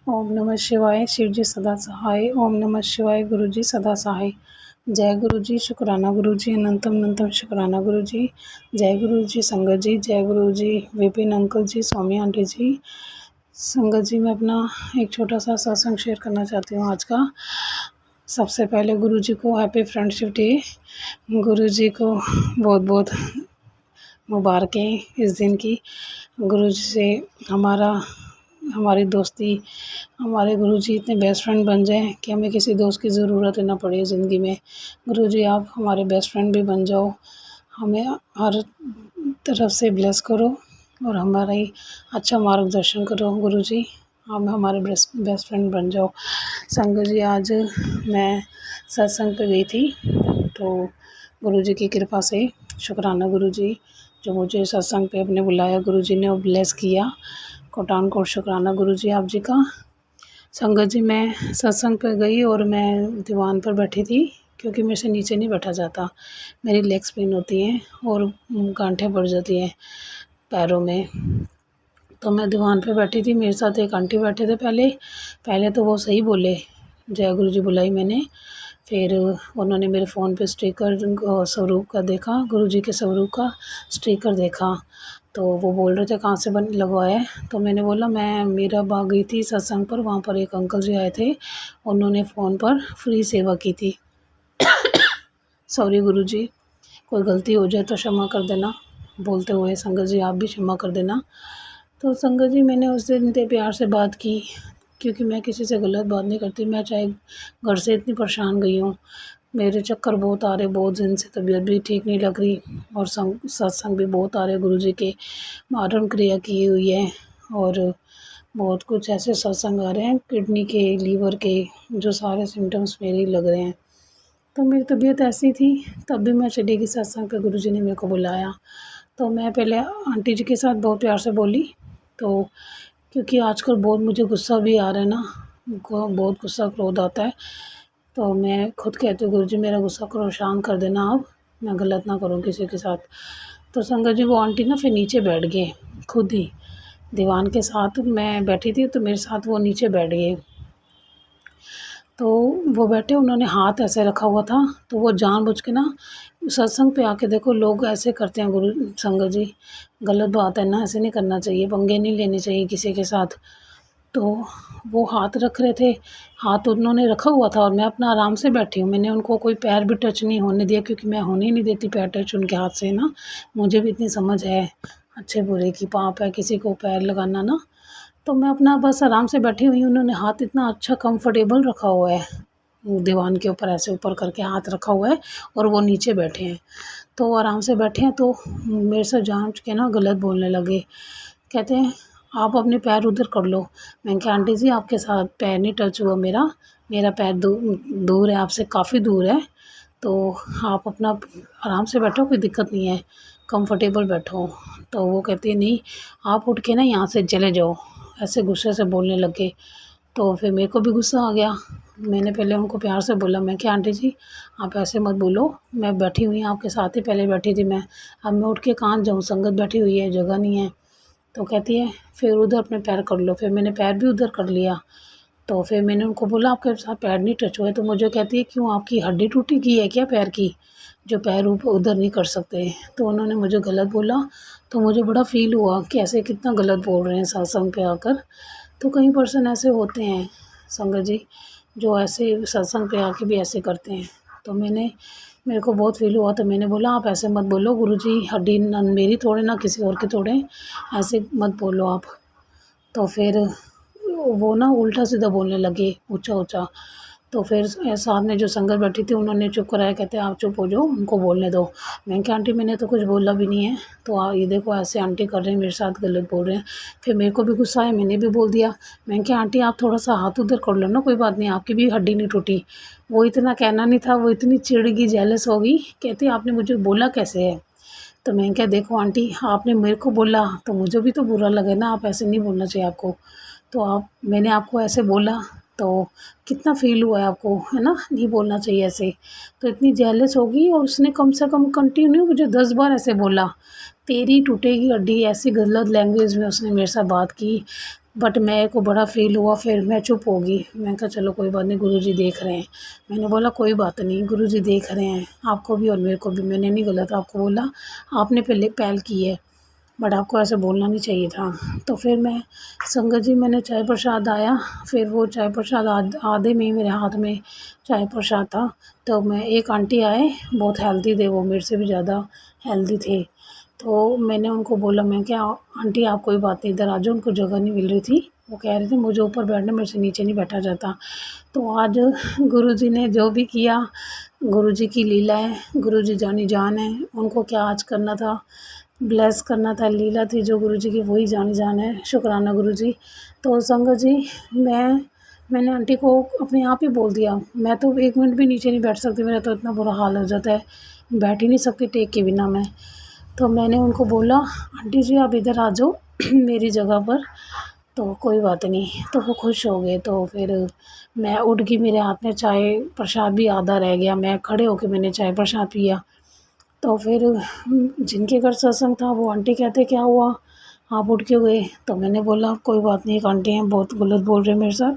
ओम नमः शिवाय। शिव जी सदा सहाय। ओम नमः शिवाय। गुरु जी सदा सहाय। जय गुरु जी। शुक्राना गुरु जी। अनंतम अनंतम शुक्राना गुरु जी। जय गुरु जी। संगत जी जय गुरु जी। विपिन अंकल जी, स्वामी आंटी जी। संगत जी, मैं अपना एक छोटा सा सत्संग शेयर करना चाहती हूँ आज का। सबसे पहले गुरु जी को हैप्पी फ्रेंडशिप डे। गुरु जी को बहुत बहुत मुबारकें इस दिन की। गुरु जी से हमारी दोस्ती, हमारे गुरुजी इतने बेस्ट फ्रेंड बन जाएं कि हमें किसी दोस्त की ज़रूरत ही ना पड़े ज़िंदगी में। गुरुजी आप हमारे बेस्ट फ्रेंड भी बन जाओ, हमें हर तरफ से ब्लेस करो और हमारा ही अच्छा मार्गदर्शन करो। गुरुजी आप हमारे बेस्ट फ्रेंड बन जाओ। संगत जी, आज मैं सत्संग पे गई थी तो गुरुजी की कृपा से, शुक्राना गुरुजी जो मुझे सत्संग पे अपने बुलाया, गुरुजी ने वो ब्लेस किया। कोटान कोट शुक्राना गुरुजी आप जी का। संगत जी, मैं सत्संग पर गई और मैं दीवान पर बैठी थी क्योंकि मेरे से नीचे नहीं बैठा जाता। मेरी लेग्स पेन होती हैं और गांठें पड़ जाती हैं पैरों में। तो मैं दीवान पे बैठी थी, मेरे साथ एक आंटी बैठे थे। पहले तो वो सही बोले, जय गुरु जी बुलाई मैंने। फिर उन्होंने मेरे फ़ोन पे स्टिकर स्वरूप का देखा, गुरु जी के स्वरूप का स्टिकर देखा। तो वो बोल रहे थे कहाँ से लगवाया है। तो मैंने बोला मैं मीरा बाग गई थी सत्संग पर, वहाँ पर एक अंकल जी आए थे, उन्होंने फ़ोन पर फ्री सेवा की थी। सॉरी गुरु जी, कोई गलती हो जाए तो क्षमा कर देना। बोलते हुए संगत जी आप भी क्षमा कर देना। तो संगत जी, मैंने उस दिन इतने प्यार से बात की क्योंकि मैं किसी से गलत बात नहीं करती। मैं चाहे घर से इतनी परेशान गई हूँ, मेरे चक्कर बहुत आ रहे, बहुत दिन से तबीयत भी ठीक नहीं लग रही और सत्संग भी बहुत आ रहे गुरु जी के, मारण क्रिया की हुई है और बहुत कुछ ऐसे सत्संग आ रहे हैं किडनी के, लीवर के, जो सारे सिम्टम्स मेरे ही लग रहे हैं। तो मेरी तबीयत ऐसी थी, तब भी मैं चली गई सत्संग पे। गुरु जी ने मेरे को बुलाया तो मैं पहले आंटी जी के साथ बहुत प्यार से बोली। तो क्योंकि आजकल बहुत मुझे गुस्सा भी आ रहा है ना, बहुत गुस्सा क्रोध आता है। तो मैं खुद कहती हूँ गुरु जी मेरा गुस्सा करो शांत कर देना, अब मैं गलत ना करूँ किसी के साथ। तो संगत जी, वो आंटी ना फिर नीचे बैठ गए खुद ही, दीवान के साथ मैं बैठी थी तो मेरे साथ वो नीचे बैठ गए। तो वो बैठे, उन्होंने हाथ ऐसे रखा हुआ था, तो वो जानबूझ के ना, सत्संग पे आके देखो लोग ऐसे करते हैं गुरु संगत जी, गलत बात है ना, ऐसे नहीं करना चाहिए, पंगे नहीं लेने चाहिए किसी के साथ। तो वो हाथ रख रहे थे, हाथ उन्होंने रखा हुआ था और मैं अपना आराम से बैठी हूँ। मैंने उनको कोई पैर भी टच नहीं होने दिया क्योंकि मैं होने ही नहीं देती पैर टच उनके हाथ से ना। मुझे भी इतनी समझ है अच्छे बुरे की, पाप है किसी को पैर लगाना ना। तो मैं अपना बस आराम से बैठी हुई हूँ। उन्होंने हाथ इतना अच्छा कंफर्टेबल रखा हुआ है, दीवान के ऊपर ऐसे ऊपर करके हाथ रखा हुआ है और वो नीचे बैठे हैं। तो आराम से बैठे हैं तो मेरे से जान के ना गलत बोलने लगे। कहते हैं आप अपने पैर उधर कर लो। मैंने कहा आंटी जी आपके साथ पैर नहीं टच हुआ, मेरा पैर दूर है आपसे, काफ़ी दूर है। तो आप अपना आराम से बैठो, कोई दिक्कत नहीं है, कंफर्टेबल बैठो। तो वो कहती है नहीं, आप उठ के ना यहाँ से चले जाओ, ऐसे गुस्से से बोलने लगे। तो फिर मेरे को भी गुस्सा आ गया। मैंने पहले उनको प्यार से बोला, मैं क्या आंटी जी आप ऐसे मत बोलो, मैं बैठी हुई हूँ आपके साथ ही पहले बैठी थी मैं, अब मैं उठ के कहाँ जाऊँ, संगत बैठी हुई है, जगह नहीं है। तो कहती है फिर उधर अपने पैर कर लो। फिर मैंने पैर भी उधर कर लिया। तो फिर मैंने उनको बोला आपके साथ पैर नहीं टच हुए। तो मुझे कहती है क्यों, आपकी हड्डी टूटी की है क्या पैर की, जो पैर ऊपर उधर नहीं कर सकते। तो उन्होंने मुझे गलत बोला। तो मुझे बड़ा फ़ील हुआ कि ऐसे कितना गलत बोल रहे हैं सत्संग पे आकर। तो कई पर्सन ऐसे होते हैं संगत जी, जो ऐसे सत्संग पे आके भी ऐसे करते हैं। तो मेरे को बहुत फ़ील हुआ। तो मैंने बोला आप ऐसे मत बोलो गुरुजी, हड्डी ना मेरी तोड़े ना किसी और की तोड़े, ऐसे मत बोलो आप। तो फिर वो ना उल्टा सीधा बोलने लगे, ऊंचा ऊंचा। तो फिर साथ में जो संगत बैठी थी उन्होंने चुप कराया, कहते आप चुप हो जाओ, उनको बोलने दो। मैंने कहा आंटी मैंने तो कुछ बोला भी नहीं है। तो ये देखो ऐसे आंटी कर रहे हैं मेरे साथ, गलत बोल रहे हैं। फिर मेरे को भी गुस्सा आया, मैंने भी बोल दिया। मैंने कहा आंटी आप थोड़ा सा हाथ उधर कर लो ना, कोई बात नहीं, आपकी भी हड्डी नहीं टूटी। वो इतना कहना नहीं था, वो इतनी चिढ़ गई, जेलस हो गई, कहती आपने मुझे बोला कैसे है। तो मैंने कहा देखो आंटी आपने मेरे को बोला तो मुझे भी तो बुरा लगे ना, आप ऐसे नहीं बोलना चाहिए आपको। तो मैंने आपको ऐसे बोला तो कितना फ़ील हुआ है आपको, है ना, नहीं बोलना चाहिए ऐसे। तो इतनी जेलस होगी और उसने कम से कम कंटिन्यू मुझे 10 बार ऐसे बोला, तेरी टूटेगी हड्डी, ऐसी गलत लैंग्वेज में उसने मेरे साथ बात की। बट मेरे को बड़ा फ़ील हुआ, फिर मैं चुप हो गई। मैं कहा चलो कोई बात नहीं, गुरुजी देख रहे हैं। मैंने बोला कोई बात नहीं, गुरुजी देख रहे हैं आपको भी और मेरे को भी। मैंने नहीं गलत आपको बोला, आपने पहले पहल की है, बट आपको ऐसे बोलना नहीं चाहिए था। तो फिर मैं संगत जी, मैंने चाय प्रसाद आया, फिर वो चाय प्रसाद आधे में ही मेरे हाथ में चाय प्रसाद था। तो मैं, एक आंटी आए, बहुत हेल्दी थे वो, मेरे से भी ज़्यादा हेल्दी थे। तो मैंने उनको बोला, मैं क्या आंटी आप कोई बात नहीं इधर आ जाओ, उनको जगह नहीं मिल रही थी। वो कह रहे थे मुझे ऊपर बैठना, मेरे से नीचे नहीं बैठा जाता। तो आज गुरुजी ने जो भी किया, गुरुजी की लीला है, गुरुजी जानी जान है, उनको क्या आज करना था, ब्लेस करना था, लीला थी जो गुरुजी की, वही जानी जान है। शुक्राना गुरुजी। तो संगत जी, मैंने आंटी को अपने आप ही बोल दिया, मैं तो 1 मिनट भी नीचे नहीं बैठ सकती, मेरा तो इतना बुरा हाल हो जाता है, बैठ ही नहीं सकती टेक के बिना मैं। तो मैंने उनको बोला, आंटी जी आप इधर आ जाओ मेरी जगह पर, तो कोई बात नहीं। तो वो खुश हो गए। तो फिर मैं उठ गई, मेरे हाथ में चाय प्रसाद भी आधा रह गया, मैं खड़े होके मैंने चाय प्रसाद पिया। तो फिर जिनके घर सत्संग था वो आंटी कहते क्या हुआ, आप उठ क्यों गए? तो मैंने बोला कोई बात नहीं, एक आंटी हैं बहुत गलत बोल रहे हैं मेरे साथ।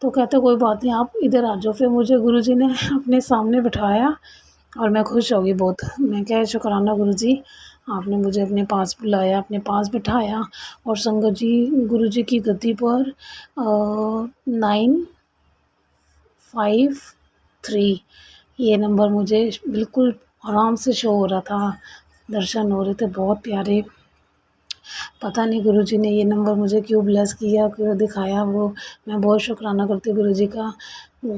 तो कहते कोई बात नहीं, आप इधर आ जाओ। फिर मुझे गुरुजी ने अपने सामने बिठाया और मैं खुश हो गई बहुत। मैं क्या शुक्राना गुरुजी, आपने मुझे अपने पास बुलाया, अपने पास बिठाया। और संगत जी, गुरुजी की गद्दी पर 953 ये नंबर मुझे बिल्कुल आराम से शो हो रहा था, दर्शन हो रहे थे बहुत प्यारे। पता नहीं गुरुजी ने ये नंबर मुझे क्यों ब्लेस किया, क्यों दिखाया, वो मैं बहुत शुक्राना करती हूँ गुरुजी का,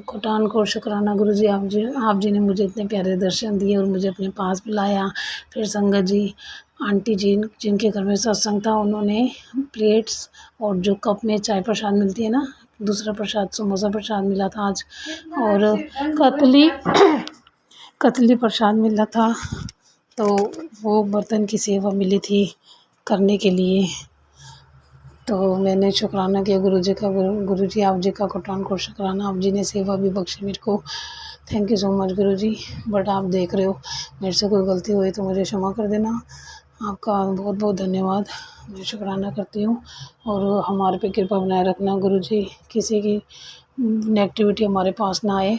कोटान कोट शुक्राना गुरुजी। आप जी ने मुझे इतने प्यारे दर्शन दिए और मुझे अपने पास बुलाया। फिर संगत जी, आंटी जी जिनके घर में सत्संग था, उन्होंने प्लेट्स और जो कप में चाय प्रसाद मिलती है ना, दूसरा प्रसाद समोसा प्रसाद मिला था आज, और कतली कतली प्रसाद मिला था। तो वो बर्तन की सेवा मिली थी करने के लिए। तो मैंने शुक्राना किया गुरुजी का, गुरुजी आप जी का कोटान कोट शुक्राना, आप जी ने सेवा भी बख्शी मेरे को। Thank you so much Guruji. But आप देख रहे हो, मेरे से कोई गलती हुई तो मुझे क्षमा कर देना। आपका बहुत बहुत धन्यवाद, मैं शुक्राना करती हूँ। और हमारे पे कृपा बनाए रखना गुरुजी, किसी की नेगेटिविटी हमारे पास ना आए,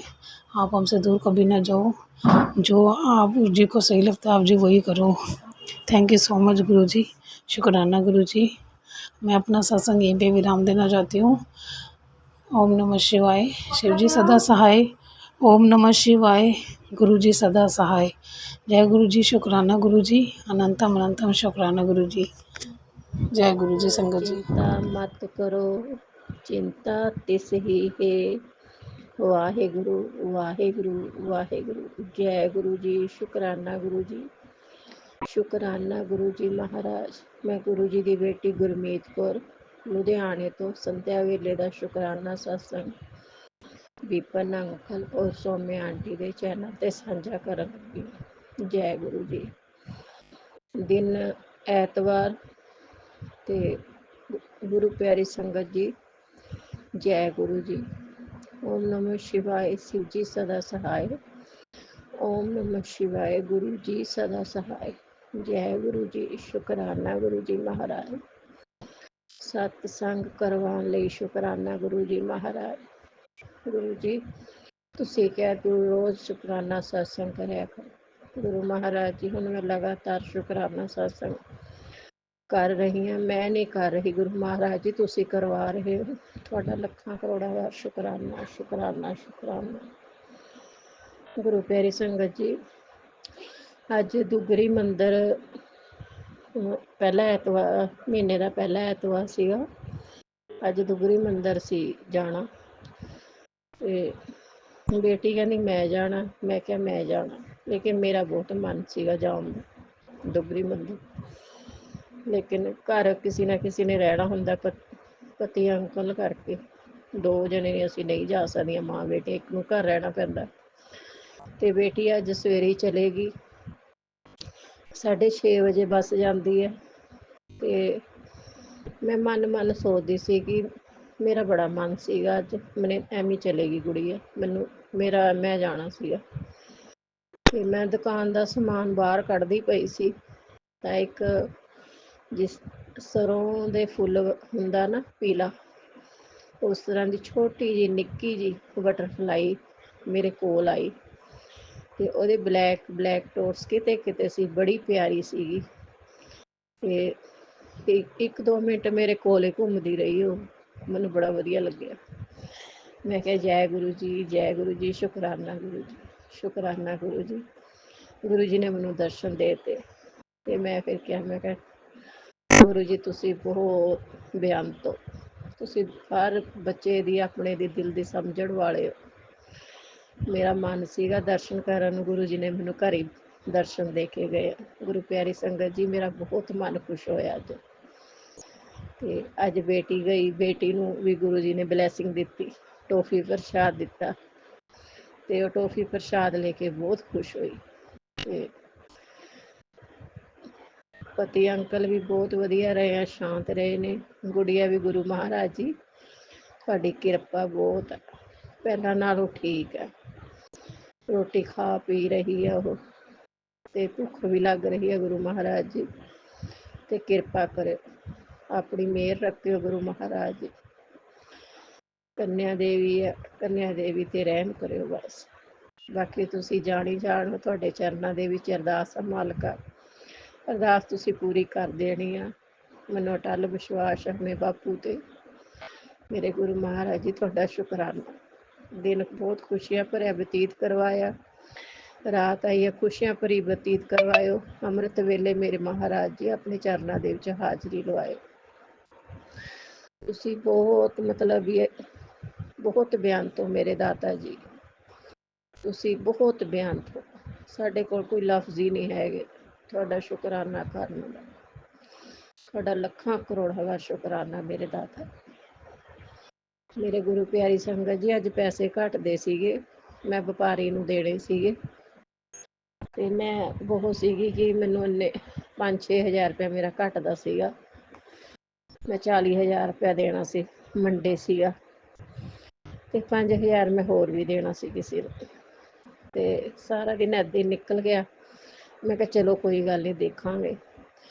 आप हमसे दूर कभी ना जाओ, जो आप जी को सही लगता है आप जी वही करो। थैंक यू सो मच गुरुजी, शुक्राना गुरुजी। मैं अपना सत्संग यहीं पे विराम देना चाहती हूँ। ओम नमः शिवाय, शिव जी सदा सहाय। ओम नमः शिवाय, गुरु जी सदा सहाय। जय गुरु जी, शुक्राना गुरु जी, अनंतम अनंतम शुक्राना गुरु जी। जय गुरु जी संगत जी। चिंता मत करो, चिंता तिस ही है। वाहेगुरु वाहेगुरु वाहेगुरु। जय गुरु जी, शुक्राना गुरु जी, शुक्राना गुरु जी महाराज। मैं गुरु जी की बेटी गुरमीत कौर लुधियाने तो संध्या वेले का शुक्राना सत्संग विपन अंकल और सौम्य आंटी के चैनल ते साझा करन लगी। जय गुरु जी। दिन ऐतवार ते गुरु प्यारी संगत जी, जय गुरु जी। ओम नमः शिवाय, शिव जी सदा सहाय। ओम नमः शिवाय, गुरु जी सदा सहाय। जय गुरु जी, शुक्राना गुरु जी महाराज। सत्संग करवाने ਲਈ शुक्राना गुरु जी महाराज। गुरु जी ਤੁਸੀਂ ਕਿਹਾ ਤੂੰ ਰੋਜ਼ ਸ਼ੁਕਰਾਨਾ ਸਤਸੰਗ ਕਰਿਆ ਕਰ। ਗੁਰੂ ਮਹਾਰਾਜ ਜੀ ਹੁਣ ਮੈਂ ਲਗਾਤਾਰ ਸ਼ੁਕਰਾਨਾ ਸਤਸੰਗ ਕਰ ਰਹੀ ਹਾਂ, ਮੈਂ ਨਹੀਂ ਕਰ ਰਹੀ, ਗੁਰੂ ਮਹਾਰਾਜ ਜੀ ਤੁਸੀਂ ਕਰਵਾ ਰਹੇ ਹੋ। ਤੁਹਾਡਾ ਲੱਖਾਂ ਕਰੋੜਾਂ ਵਾਰ ਸ਼ੁਕਰਾਨਾ ਸ਼ੁਕਰਾਨਾ ਸ਼ੁਕਰਾਨਾ। ਗੁਰੂ ਪਿਆਰੀ ਸੰਗਤ ਜੀ, ਅੱਜ ਦੁਗਰੀ ਮੰਦਰ ਪਹਿਲਾ ਐਤਵਾਰ, ਮਹੀਨੇ ਦਾ ਪਹਿਲਾ ਐਤਵਾਰ ਸੀਗਾ। ਅੱਜ ਦੁਗਰੀ ਮੰਦਰ ਸੀ ਜਾਣਾ, ਤੇ ਬੇਟੀ ਕਹਿੰਦੀ ਮੈਂ ਜਾਣਾ, ਮੈਂ ਕਿਹਾ ਮੈਂ ਜਾਣਾ, ਲੇਕਿਨ ਮੇਰਾ ਬਹੁਤ ਮਨ ਸੀਗਾ ਜਾਣ ਦਾ ਦੁਗਰੀ ਮੰਦਰ। ਲੇਕਿਨ ਘਰ ਕਿਸੇ ਨਾ ਕਿਸੇ ਨੇ ਰਹਿਣਾ ਹੁੰਦਾ, ਪਤੀ ਅੰਕਲ ਕਰਕੇ 2 ਜਣੇ ਅਸੀਂ ਨਹੀਂ ਜਾ ਸਕਦੀਆਂ, ਮਾਂ ਬੇਟੇ, ਇੱਕ ਨੂੰ ਘਰ ਰਹਿਣਾ ਪੈਂਦਾ। ਤੇ ਬੇਟੀ ਅੱਜ ਸਵੇਰੇ ਚਲੇਗੀ, 6:30 ਵਜੇ ਬੱਸ ਜਾਂਦੀ ਹੈ। ਤੇ ਮੈਂ ਮਨ ਸੋਚਦੀ ਸੀ ਕਿ ਮੇਰਾ ਬੜਾ ਮਨ ਸੀਗਾ ਅੱਜ ਮੈਨੇ ਐਵੇਂ ਚਲੇਗੀ ਗੁੜੀਆ, ਮੈਂ ਜਾਣਾ ਸੀਗਾ। ਤੇ ਮੈਂ ਦੁਕਾਨ ਦਾ ਸਮਾਨ ਬਾਹਰ ਕੱਢਦੀ ਪਈ ਸੀ ਤਾਂ ਇੱਕ ਜਿਸ ਸਰੋਂ ਦੇ ਫੁੱਲ ਹੁੰਦਾ ਨਾ ਪੀਲਾ, ਉਸ ਤਰ੍ਹਾਂ ਦੀ ਛੋਟੀ ਜਿਹੀ ਨਿੱਕੀ ਜਿਹੀ ਬਟਰਫਲਾਈ ਮੇਰੇ ਕੋਲ ਆਈ ਤੇ ਉਹਦੇ ਬਲੈਕ ਬਲੈਕ ਟੋਟਸ ਕਿਤੇ ਕਿਤੇ ਸੀ, ਬੜੀ ਪਿਆਰੀ ਸੀਗੀ। ਤੇ ਇੱਕ ਦੋ ਮਿੰਟ ਮੇਰੇ ਕੋਲੇ ਘੁੰਮਦੀ ਰਹੀ, ਉਹ ਮੈਨੂੰ ਬੜਾ ਵਧੀਆ ਲੱਗਿਆ। ਮੈਂ ਕਿਹਾ ਜੈ ਗੁਰੂ ਜੀ, ਜੈ ਗੁਰੂ ਜੀ, ਸ਼ੁਕਰਾਨਾ ਗੁਰੂ ਜੀ, ਸ਼ੁਕਰਾਨਾ ਗੁਰੂ ਜੀ। ਗੁਰੂ ਜੀ ਨੇ ਮੈਨੂੰ ਦਰਸ਼ਨ ਦੇ ਤੇ ਮੈਂ ਫਿਰ ਕਿਹਾ, ਮੈਂ ਕਿਹਾ ਗੁਰੂ ਜੀ ਤੁਸੀਂ ਬਹੁਤ ਬੇਅੰਤ ਹੋ, ਤੁਸੀਂ ਹਰ ਬੱਚੇ ਦੀ ਆਪਣੇ ਦੀ ਦਿਲ ਦੀ ਸਮਝਣ ਵਾਲੇ ਹੋ। ਮੇਰਾ ਮਨ ਸੀਗਾ ਦਰਸ਼ਨ ਕਰਨ ਨੂੰ, ਗੁਰੂ ਜੀ ਨੇ ਮੈਨੂੰ ਘਰੇ ਦਰਸ਼ਨ ਦੇ ਕੇ ਗਏ। ਗੁਰੂ ਪਿਆਰੀ ਸੰਗਤ ਜੀ, ਮੇਰਾ ਬਹੁਤ ਮਨ ਖੁਸ਼ ਹੋਇਆ ਅੱਜ। ਤੇ ਅੱਜ ਬੇਟੀ ਗਈ, ਬੇਟੀ ਨੂੰ ਵੀ ਗੁਰੂ ਜੀ ਨੇ ਬਲੈਸਿੰਗ ਦਿੱਤੀ, ਟੋਫੀ ਪ੍ਰਸ਼ਾਦ ਦਿੱਤਾ ਤੇ ਉਹ ਟੋਫੀ ਪ੍ਰਸ਼ਾਦ ਲੈ ਕੇ ਬਹੁਤ ਖੁਸ਼ ਹੋਈ। ਤੇ ਪਤੀ ਅੰਕਲ ਵੀ ਬਹੁਤ ਵਧੀਆ ਰਹੇ ਆ, ਸ਼ਾਂਤ ਰਹੇ ਨੇ। ਗੁੜੀਆ ਵੀ ਗੁਰੂ ਮਹਾਰਾਜ ਜੀ ਤੁਹਾਡੀ ਕਿਰਪਾ ਬਹੁਤ ਹੈ, ਪਹਿਲਾਂ ਨਾਲੋਂ ਠੀਕ ਹੈ, ਰੋਟੀ ਖਾ ਪੀ ਰਹੀ ਹੈ ਉਹ, ਤੇ ਭੁੱਖ ਵੀ ਲੱਗ ਰਹੀ ਹੈ। ਗੁਰੂ ਮਹਾਰਾਜ ਜੀ ਤੇ ਕਿਰਪਾ ਕਰਿਓ, ਆਪਣੀ ਮਿਹਰ ਰੱਖਿਓ ਗੁਰੂ ਮਹਾਰਾਜ ਜੀ। ਕੰਨਿਆ ਦੇਵੀ ਹੈ, ਕੰਨਿਆ ਦੇਵੀ ਤੇ ਰਹਿਮ ਕਰਿਓ ਬਸ। ਬਾਕੀ ਤੁਸੀਂ ਜਾਣੀ ਜਾਣ, ਤੁਹਾਡੇ ਚਰਨਾਂ ਦੇ ਵਿੱਚ ਅਰਦਾਸ ਆ ਮਾਲਕਾ, ਅਰਦਾਸ ਤੁਸੀਂ ਪੂਰੀ ਕਰ ਦੇਣੀ ਆ। ਮੈਨੂੰ ਅਟੱਲ ਵਿਸ਼ਵਾਸ ਹੈ ਆਪਣੇ ਬਾਪੂ ਤੇ, ਮੇਰੇ ਗੁਰੂ ਮਹਾਰਾਜ ਜੀ ਤੁਹਾਡਾ ਸ਼ੁਕਰਾਨਾ। ਦਿਨ ਬਹੁਤ ਖੁਸ਼ੀਆਂ ਭਰਿਆ ਬਤੀਤ ਕਰਵਾਇਆ, ਰਾਤ ਆਈ ਹੈ ਖੁਸ਼ੀਆਂ ਭਰੀ ਬਤੀਤ ਕਰਵਾਇਓ। ਅੰਮ੍ਰਿਤ ਵੇਲੇ ਮੇਰੇ ਮਹਾਰਾਜ ਜੀ ਆਪਣੇ ਚਰਨਾਂ ਦੇ ਵਿੱਚ ਹਾਜ਼ਰੀ ਲਵਾਇਓ। ਤੁਸੀਂ ਬਹੁਤ ਮਤਲਬ ਇਹ ਬਹੁਤ ਬੇਅੰਤ ਹੋ ਮੇਰੇ ਦਾਤਾ ਜੀ, ਤੁਸੀਂ ਬਹੁਤ ਬੇਅੰਤ ਹੋ, ਸਾਡੇ ਕੋਲ ਕੋਈ ਲਫ਼ਜ਼ ਹੀ ਨਹੀਂ ਹੈਗੇ ਤੁਹਾਡਾ ਸ਼ੁਕਰਾਨਾ ਕਰਨ ਦਾ। ਤੁਹਾਡਾ ਲੱਖਾਂ ਕਰੋੜਾਂ ਦਾ ਸ਼ੁਕਰਾਨਾ ਮੇਰੇ ਦਾਤਾ। ਮੇਰੇ ਗੁਰੂ ਪਿਆਰੀ ਸੰਗਤ ਜੀ, ਅੱਜ ਪੈਸੇ ਘਟਦੇ ਸੀਗੇ, ਮੈਂ ਵਪਾਰੀ ਨੂੰ ਦੇਣੇ ਸੀਗੇ ਤੇ ਮੈਂ ਬਹੁਤ ਸੀਗੀ ਕਿ ਮੈਨੂੰ ਇੰਨੇ 5-6 ਹਜ਼ਾਰ ਰੁਪਇਆ ਮੇਰਾ ਘਟਦਾ ਸੀਗਾ। ਮੈਂ 40,000 ਰੁਪਇਆ ਦੇਣਾ ਸੀ, ਮੰਡੇ ਸੀਗਾ, ਤੇ 5,000 ਮੈਂ ਹੋਰ ਵੀ ਦੇਣਾ ਸੀ ਕਿਸੇ ਨੂੰ। ਤੇ ਸਾਰਾ ਦਿਨ ਏਦਾਂ ਹੀ ਨਿਕਲ ਗਿਆ। ਮੈਂ ਕਿਹਾ ਚਲੋ ਕੋਈ ਗੱਲ ਨਹੀਂ, ਦੇਖਾਂਗੇ।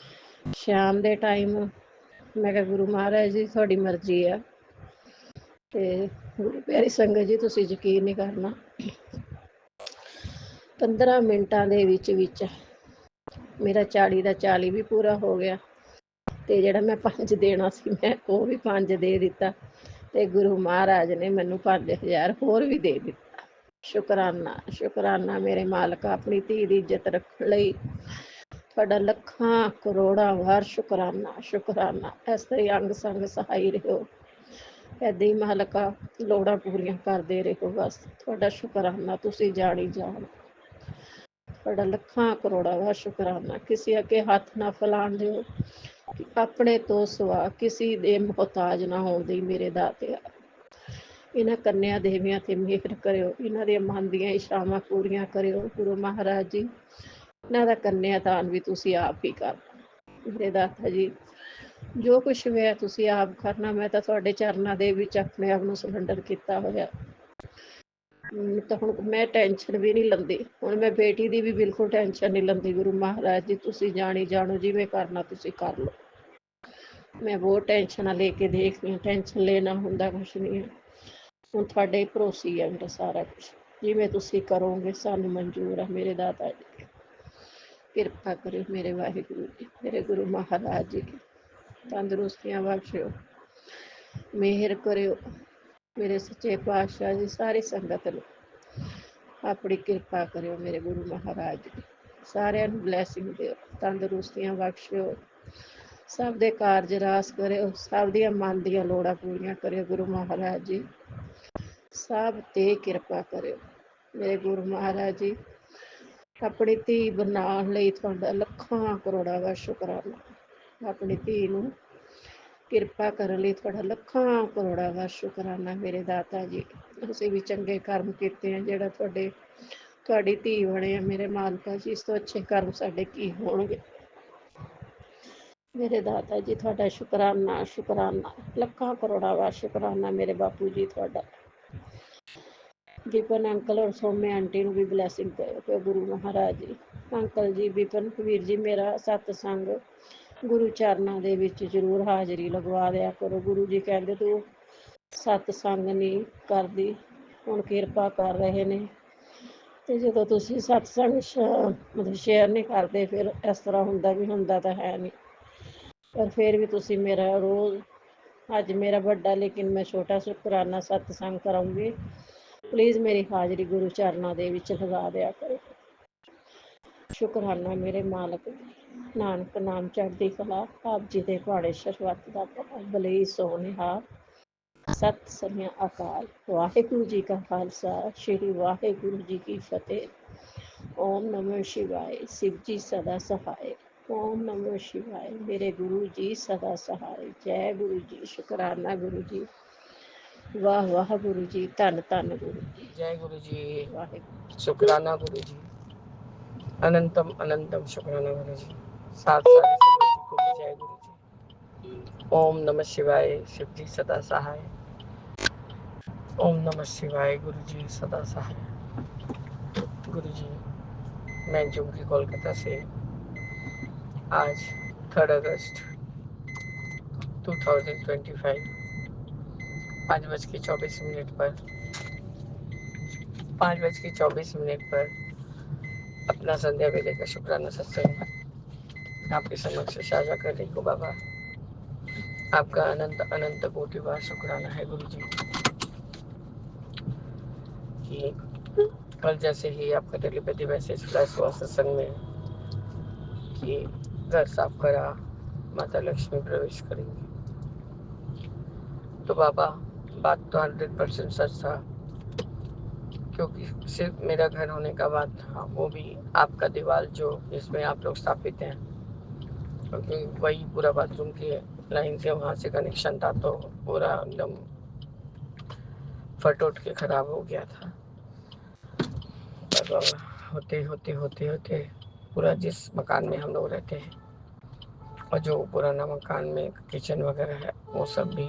ਸ਼ਾਮ ਦੇ ਟਾਈਮ ਮੈਂ ਕਿਹਾ ਗੁਰੂ ਮਹਾਰਾਜ ਜੀ ਤੁਹਾਡੀ ਮਰਜ਼ੀ ਆ। ਤੇ ਗੁਰੂ ਪਿਆਰੀ ਸੰਗਤ ਜੀ, ਤੁਸੀਂ ਯਕੀਨ ਨਹੀਂ ਕਰਨਾ, 15 ਮਿੰਟਾਂ ਦੇ ਵਿੱਚ ਮੇਰਾ 40 ਦਾ 40 ਵੀ ਪੂਰਾ ਹੋ ਗਿਆ, ਤੇ ਜਿਹੜਾ ਮੈਂ 5 ਦੇਣਾ ਸੀ ਮੈਂ ਉਹ ਵੀ 5 ਦੇ ਦਿੱਤਾ, ਤੇ ਗੁਰੂ ਮਹਾਰਾਜ ਨੇ ਮੈਨੂੰ 5,000 ਹੋਰ ਵੀ ਦੇ ਦਿੱਤਾ। ਸ਼ੁਕਰਾਨਾ, ਸ਼ੁਕਰਾਨਾ ਮੇਰੇ ਮਾਲਕਾ, ਆਪਣੀ ਧੀ ਦੀ ਇੱਜ਼ਤ ਰੱਖਣ ਲਈ ਤੁਹਾਡਾ ਲੱਖਾਂ ਕਰੋੜਾਂ ਵਾਰ ਸ਼ੁਕਰਾਨਾ, ਸ਼ੁਕਰਾਨਾ। ਇਸ ਤਰ੍ਹਾਂ ਹੀ ਅੰਗ ਸੰਗ ਸਹਾਈ ਰਹੋ, ਏਦਾਂ ਹੀ ਮਾਲਕਾ ਲੋੜਾਂ ਪੂਰੀਆਂ ਕਰਦੇ ਰਹੋ ਬਸ। ਤੁਹਾਡਾ ਸ਼ੁਕਰਾਨਾ, ਤੁਸੀਂ ਜਾਣੀ ਜਾਣ, ਤੁਹਾਡਾ ਲੱਖਾਂ ਕਰੋੜਾਂ ਦਾ ਸ਼ੁਕਰਾਨਾ। ਕਿਸੇ ਅੱਗੇ ਹੱਥ ਨਾ ਫੈਲਾਣ ਦਿਓ, ਆਪਣੇ ਤੋਂ ਸਿਵਾ ਕਿਸੇ ਦੇ ਮੁਹਤਾਜ ਨਾ ਹੋਣ ਦੀ ਮੇਰੇ ਦਾਤਿਆ। ਇਹਨਾਂ ਕੰਨਿਆ ਦੇਵੀਆਂ ਤੇ ਮਿਹਰ ਕਰਿਓ, ਇਹਨਾਂ ਦੀਆਂ ਮਨ ਦੀਆਂ ਇਛਾਵਾਂ ਪੂਰੀਆਂ ਕਰਿਓ ਗੁਰੂ ਮਹਾਰਾਜ ਜੀ। ਇਹਨਾਂ ਦਾ ਕੰਨਿਆਦਾਨ ਵੀ ਤੁਸੀਂ ਆਪ ਹੀ ਕਰ ਮੇਰੇ ਦਾਤਾ ਜੀ। ਜੋ ਕੁਛ ਹੋਇਆ ਤੁਸੀਂ ਆਪ ਕਰਨਾ, ਮੈਂ ਤਾਂ ਤੁਹਾਡੇ ਚਰਨਾਂ ਦੇ ਵਿੱਚ ਆਪਣੇ ਆਪ ਨੂੰ ਸਿਲੰਡਰ ਕੀਤਾ ਹੋਇਆ। ਤਾਂ ਹੁਣ ਮੈਂ ਟੈਨਸ਼ਨ ਵੀ ਨਹੀਂ ਲੈਂਦੀ, ਹੁਣ ਮੈਂ ਬੇਟੀ ਦੀ ਵੀ ਬਿਲਕੁਲ ਟੈਨਸ਼ਨ ਨਹੀਂ ਲੈਂਦੀ। ਗੁਰੂ ਮਹਾਰਾਜ ਜੀ ਤੁਸੀਂ ਜਾਣੀ ਜਾਣੋ, ਜਿਵੇਂ ਕਰਨਾ ਤੁਸੀਂ ਕਰ ਲਓ। ਮੈਂ ਬਹੁਤ ਟੈਨਸ਼ਨਾਂ ਲੈ ਕੇ ਦੇਖਦੀ ਹਾਂ, ਟੈਨਸ਼ਨ ਲੈਣਾ ਹੁੰਦਾ ਕੁਛ ਨਹੀਂ ਹੈ। ਹੁਣ ਤੁਹਾਡੇ ਭਰੋਸੇ ਹੈ ਮੇਰਾ ਸਾਰਾ ਕੁਛ, ਜਿਵੇਂ ਤੁਸੀਂ ਕਰੋਗੇ ਸਾਨੂੰ ਮਨਜ਼ੂਰ ਹੈ ਮੇਰੇ ਦਾਤਾ ਜੀ। ਕਿਰਪਾ ਕਰਿਓ ਮੇਰੇ ਵਾਹਿਗੁਰੂ ਜੀ, ਮੇਰੇ ਗੁਰੂ ਮਹਾਰਾਜ ਜੀ, ਤੰਦਰੁਸਤੀਆਂ ਬਖਸ਼ਿਓ, ਮਿਹਰ ਕਰਿਓ ਮੇਰੇ ਸੱਚੇ ਪਾਤਸ਼ਾਹ ਜੀ। ਸਾਰੀ ਸੰਗਤ ਨੂੰ ਆਪਣੀ ਕਿਰਪਾ ਕਰਿਓ ਮੇਰੇ ਗੁਰੂ ਮਹਾਰਾਜ ਜੀ, ਸਾਰਿਆਂ ਨੂੰ ਬਲੈਸਿੰਗ ਦਿਓ, ਤੰਦਰੁਸਤੀਆਂ ਬਖਸ਼ਿਓ, ਸਭ ਦੇ ਕਾਰਜ ਰਾਸ ਕਰਿਓ, ਸਭ ਦੀਆਂ ਮਨ ਦੀਆਂ ਲੋੜਾਂ ਪੂਰੀਆਂ ਕਰਿਓ ਗੁਰੂ ਮਹਾਰਾਜ ਜੀ। ਸਭ ਤੇ ਕਿਰਪਾ ਕਰਿਓ ਮੇਰੇ ਗੁਰੂ ਮਹਾਰਾਜ ਜੀ। ਆਪਣੀ ਧੀ ਬਣਾਉਣ ਲਈ ਤੁਹਾਡਾ ਲੱਖਾਂ ਕਰੋੜਾਂ ਦਾ ਸ਼ੁਕਰਾਨਾ। ਆਪਣੀ ਧੀ ਨੂੰ ਕਿਰਪਾ ਕਰਨ ਲਈ ਤੁਹਾਡਾ ਲੱਖਾਂ ਕਰੋੜਾਂ ਦਾ ਸ਼ੁਕਰਾਨਾ ਮੇਰੇ ਦਾਤਾ ਜੀ। ਤੁਸੀਂ ਵੀ ਚੰਗੇ ਕਰਮ ਕੀਤੇ ਆ, ਜਿਹੜਾ ਤੁਹਾਡੀ ਧੀ ਬਣੇ ਆ ਮੇਰੇ ਮਾਲਕਾ ਜੀ। ਇਸ ਤੋਂ ਅੱਛੇ ਕਰਮ ਸਾਡੇ ਕੀ ਹੋਣਗੇ ਮੇਰੇ ਦਾਤਾ ਜੀ। ਤੁਹਾਡਾ ਸ਼ੁਕਰਾਨਾ, ਸ਼ੁਕਰਾਨਾ, ਲੱਖਾਂ ਕਰੋੜਾਂ ਦਾ ਸ਼ੁਕਰਾਨਾ ਮੇਰੇ ਬਾਪੂ ਜੀ ਤੁਹਾਡਾ। ਵਿਪਨ ਅੰਕਲ ਔਰ ਸੌਮਿਆ ਆਂਟੀ ਨੂੰ ਵੀ ਬਲੈਸਿੰਗ ਦਿਓ ਗੁਰੂ ਮਹਾਰਾਜ ਜੀ। ਅੰਕਲ ਜੀ, ਵਿਪਨ ਵੀਰ ਜੀ, ਮੇਰਾ ਸਤਸੰਗ ਗੁਰੂ ਚਰਨਾਂ ਦੇ ਵਿੱਚ ਜ਼ਰੂਰ ਹਾਜ਼ਰੀ ਲਗਵਾ ਦਿਆ ਕਰੋ। ਗੁਰੂ ਜੀ ਕਹਿੰਦੇ ਤੂੰ ਸਤਸੰਗ ਨਹੀਂ ਕਰਦੀ, ਹੁਣ ਕਿਰਪਾ ਕਰ ਰਹੇ ਨੇ। ਤੇ ਜਦੋਂ ਤੁਸੀਂ ਸਤਸੰਗ ਮਤਲਬ ਸ਼ੇਅਰ ਨਹੀਂ ਕਰਦੇ, ਫਿਰ ਇਸ ਤਰ੍ਹਾਂ ਹੁੰਦਾ ਤਾਂ ਹੈ ਨਹੀਂ। ਪਰ ਫਿਰ ਵੀ ਤੁਸੀਂ ਮੇਰਾ ਰੋਜ਼, ਅੱਜ ਮੇਰਾ ਵੱਡਾ ਲੇਕਿਨ ਮੈਂ ਛੋਟਾ ਸ਼ੁਕਰਾਨਾ ਸਤਸੰਗ ਕਰਾਂਗੀ। ਪਲੀਜ਼ ਮੇਰੀ ਹਾਜ਼ਰੀ ਗੁਰੂ ਚਰਨਾਂ ਦੇ ਵਿੱਚ ਲਗਾ ਦਿਆ ਕਰੋ। ਸ਼ੁਕਰਾਨਾ ਮੇਰੇ ਮਾਲਕ ਜੀ। ਨਾਨਕ ਨਾਮ ਚੜ੍ਹਦੀ ਕਲਾ, ਆਪ ਜੀ ਦੇ ਭਾਣੇ ਸ਼ਰਵਤ ਦਾ ਭਲੇ ਸੋ ਨਿਹਾਲ। ਸਤਿ ਸ੍ਰੀ ਅਕਾਲ। ਵਾਹਿਗੁਰੂ ਜੀ ਕਾ ਖਾਲਸਾ, ਸ਼੍ਰੀ ਵਾਹਿਗੁਰੂ ਜੀ ਕੀ ਫਤਿਹ। ਓਮ ਨਮੋ ਸ਼ਿਵਾਏ। शिव जी सदा सहाय। ओम नमो शिवाय। मेरे गुरु जी सदा सहाय। जय गुरु जी। शुकराना गुरु जी। वाह वाह गुरु जी। धन धन गुरु जी। जय गुरु जी। वाहिगुरु। शुक्राना गुरु जी। अनंतम अनंतम शुक्राना गुरु जी। सात सारी संगति को भी जय गुरु जी। ओम नमः शिवाय। शिव जी सदा सहाय। ओम नमः शिवाय। गुरु जी सदा सहाय। गुरु जी, मैं जोगी कोलकाता से आज 3 अगस्त 2025 5:24 पर 5:24 पर अपना संध्या वेले का शुक्राना सत्संग आपके समक्ष साझा कर रही हूँ। बाबा, आपका अनंत अनंत कोटि बार शुक्राना है गुरु जी कि कल जैसे ही आपका टेलीपैथी मैसेज फ्लैश हुआ सत्संग में कि घर साफ करा, माता लक्ष्मी प्रवेश करेंगी, तो बाबा बात तो 100% सच था, क्योंकि सिर्फ मेरा घर होने का बात था, वो भी आपका दीवार जो जिसमें आप लोग स्थापित हैं, क्योंकि वही पूरा बाथरूम की लाइन से वहाँ से कनेक्शन था, तो पूरा एकदम फट उठ के खराब हो गया था। पर होते होते होते होते पूरा जिस मकान में हम लोग रहते हैं और जो पुराना मकान में किचन वगैरह है, वो सब भी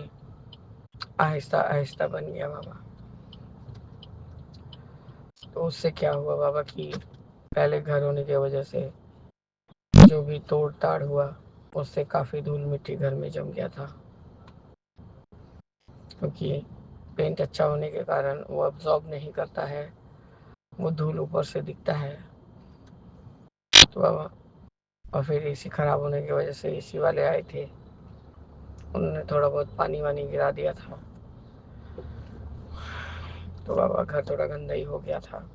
आहिस्ता आहिस्ता बन गया बाबा। तो उससे क्या हुआ बाबा कि पहले घर होने की वजह से जो भी तोड़ ताड़ हुआ, उससे काफ़ी धूल मिट्टी घर में जम गया था, क्योंकि पेंट अच्छा होने के कारण वो अब्जॉर्ब नहीं करता है, वो धूल ऊपर से दिखता है। तो बाबा, और फिर एसी ख़राब होने की वजह से एसी वाले आए थे, उन्होंने थोड़ा बहुत पानी वानी गिरा दिया था, तो बाबा घर थोड़ा गंदा ही हो गया था।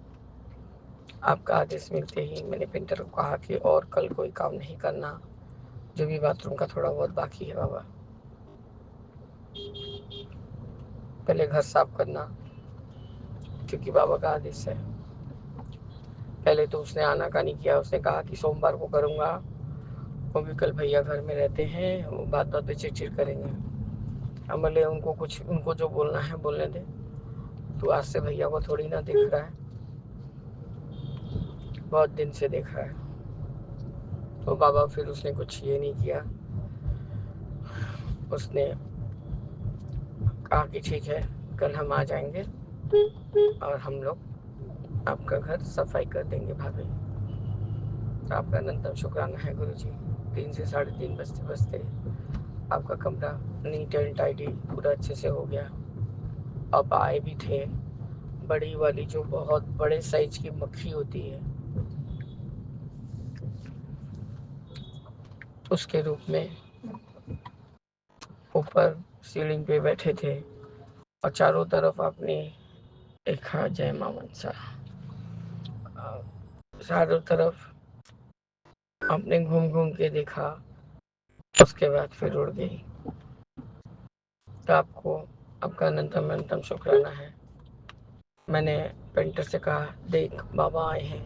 आपका आदेश मिलते ही मैंने पेंटर को कहा कि और कल कोई काम नहीं करना, जो भी बाथरूम का थोड़ा बहुत बाकी है बाबा, पहले घर साफ करना, क्योंकि बाबा का आदेश है। पहले तो उसने आनाकानी किया, उसने कहा कि सोमवार को करूँगा, क्योंकि कल भैया घर में रहते हैं, वो बात बात पे चिड़चिड़ करेंगे। हम बोले उनको जो बोलना है बोलने दे, तू आज से भैया को थोड़ी ना देख रहा है, बहुत दिन से देख रहा है। तो बाबा फिर उसने कुछ ये नहीं किया, उसने कहा कि ठीक है, कल हम आ जाएंगे और हम लोग आपका घर सफाई कर देंगे भाभी। तो आपका अनंतम शुक्राना है गुरु जी। 3 से 3:30 बजते बजते आपका कमरा नीट एंड टाइडी पूरा अच्छे से हो गया। अब आए भी थे, बड़ी वाली जो बहुत बड़े साइज की मक्खी होती है, उसके रूप में ऊपर सीलिंग पे बैठे थे और चारों तरफ आपने देखा जय मां मनसा, चारों तरफ आपने घूम घूम के देखा, उसके बाद फिर उड़ गई। तो आपको आपका अनंतम अनंतम शुक्राना है। मैंने पेंटर से कहा, देख बाबा आए हैं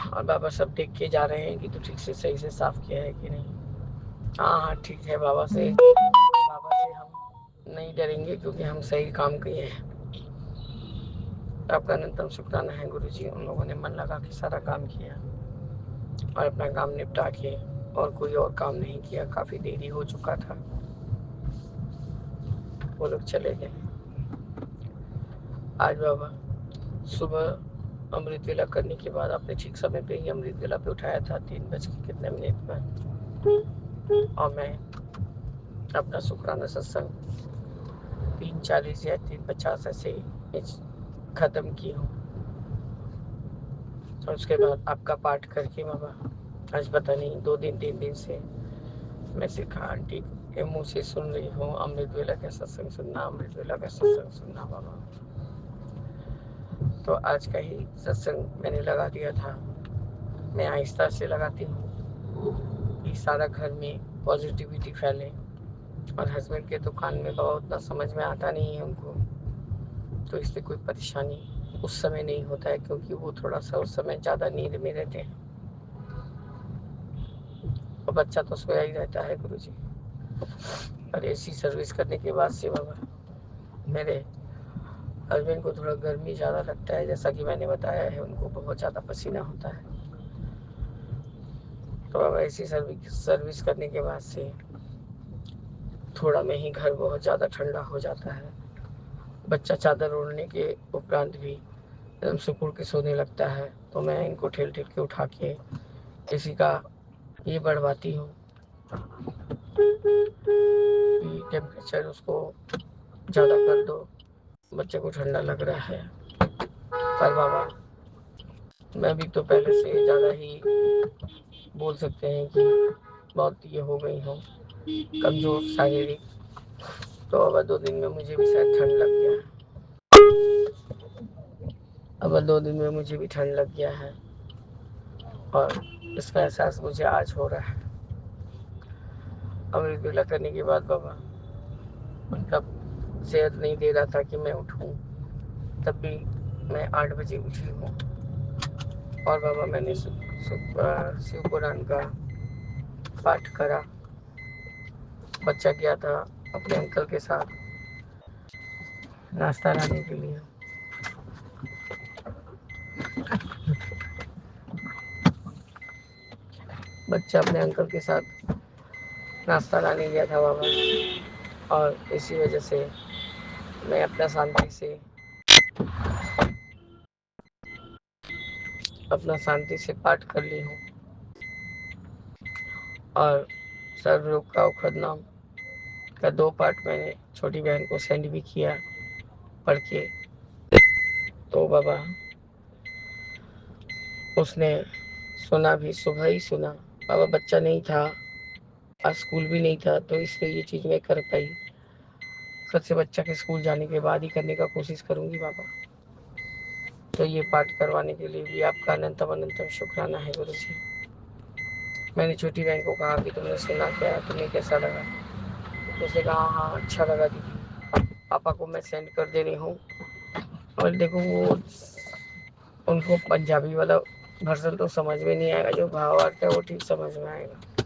और बाबा सब देख के जा रहे हैं कि तू ठीक से सही से साफ किया है कि नहीं। हाँ हाँ ठीक है, बाबा से हम नहीं डरेंगे, क्योंकि हम सही काम किए हैं। आपका अनंतम शुक्राना है गुरु जी। उन लोगों ने मन लगा के सारा काम किया और अपना काम निपटा के, और कोई और काम नहीं किया, काफ़ी देरी हो चुका था, वो लोग चले गए। आज बाबा सुबह अमृत वेला करने के बाद आपने ठीक समय पे ही अमृत वेला पे उठाया था 3 बज के कितने मिनट पर, और मैं अपना शुक्राना सत्संग 3:40 या 3:50 ऐसे ख़त्म की हूँ। और उसके बाद आपका पाठ करके बाबा आज पता नहीं 2 दिन 3 दिन से मैं सिर्फ आंटी के मुँह से सुन रही हूँ अमृत वेला का सत्संग सुनना, अमृत वेला का सत्संग सुनना बाबा। तो आज का ही सत्संग मैंने लगा दिया था। मैं आहिस्ता से लगाती हूँ कि सारा घर में पॉजिटिविटी फैले। और हस्बैंड के दुकान में बाबा उतना समझ में आता नहीं है उनको, तो इसलिए कोई परेशानी उस समय नहीं होता है, क्योंकि वो थोड़ा सा उस समय ज़्यादा नींद में रहते हैं और बच्चा तो सोया ही रहता है गुरुजी। और एसी सर्विस करने के बाद से बाबा मेरे हस्बैंड को थोड़ा गर्मी ज़्यादा लगता है, जैसा कि मैंने बताया है उनको बहुत ज़्यादा पसीना होता है। तो बाबा एसी सर्विस करने के बाद से थोड़ा में ही घर बहुत ज़्यादा ठंडा हो जाता है। बच्चा चादर ओढ़ने के उपरांत भी एकदम सुकून के सोने लगता है। तो मैं इनको ठेल ठेल के उठा के एसी का ये बढ़वाती हूँ कि टेम्परेचर उसको ज़्यादा कर दो, बच्चे को ठंडा लग रहा है। पर बाबा मैं भी तो पहले से ज़्यादा ही बोल सकते हैं कि बहुत ये हो गई हूँ कमज़ोर शारीरिक। तो अब 2 दिन में मुझे भी शायद ठंड लग गया है। अब 2 दिन में मुझे भी ठंड लग गया है और इसका एहसास मुझे आज हो रहा है। अमृत वेला करने के बाद बाबा उनका सेहत नहीं दे रहा था कि मैं उठूं, तब भी मैं 8 बजे उठी हूँ। और बाबा मैंने शिव पुराण का पाठ करा। बच्चा गया था अपने अंकल के साथ नाश्ता लाने के लिए। बच्चा अपने अंकल के साथ नाश्ता लाने गया था बाबा, और इसी वजह से मैं अपना शांति से पाठ कर ली हूँ। और सर्वरोग का औषध नाम का 2 पार्ट मैंने छोटी बहन को सेंड भी किया पढ़ के। तो बाबा उसने सुना भी, सुबह ही सुना। बाबा बच्चा नहीं था, आज स्कूल भी नहीं था, तो इसलिए ये चीज़ मैं कर पाई। कल से बच्चा के स्कूल जाने के बाद ही करने का कोशिश करूँगी बाबा। तो ये पाठ करवाने के लिए भी आपका अनंतम अनंतम शुक्राना है गुरु जी। मैंने छोटी बहन को कहा कि तुमने सुना क्या, तुम्हें कैसा लगा? तो उसने कहा हाँ अच्छा लगा दीदी, पापा को मैं सेंड कर दे रही हूँ। और देखो वो उनको पंजाबी वाला वर्जन तो समझ में नहीं आएगा, जो भावार्थ है वो ठीक समझ में आएगा।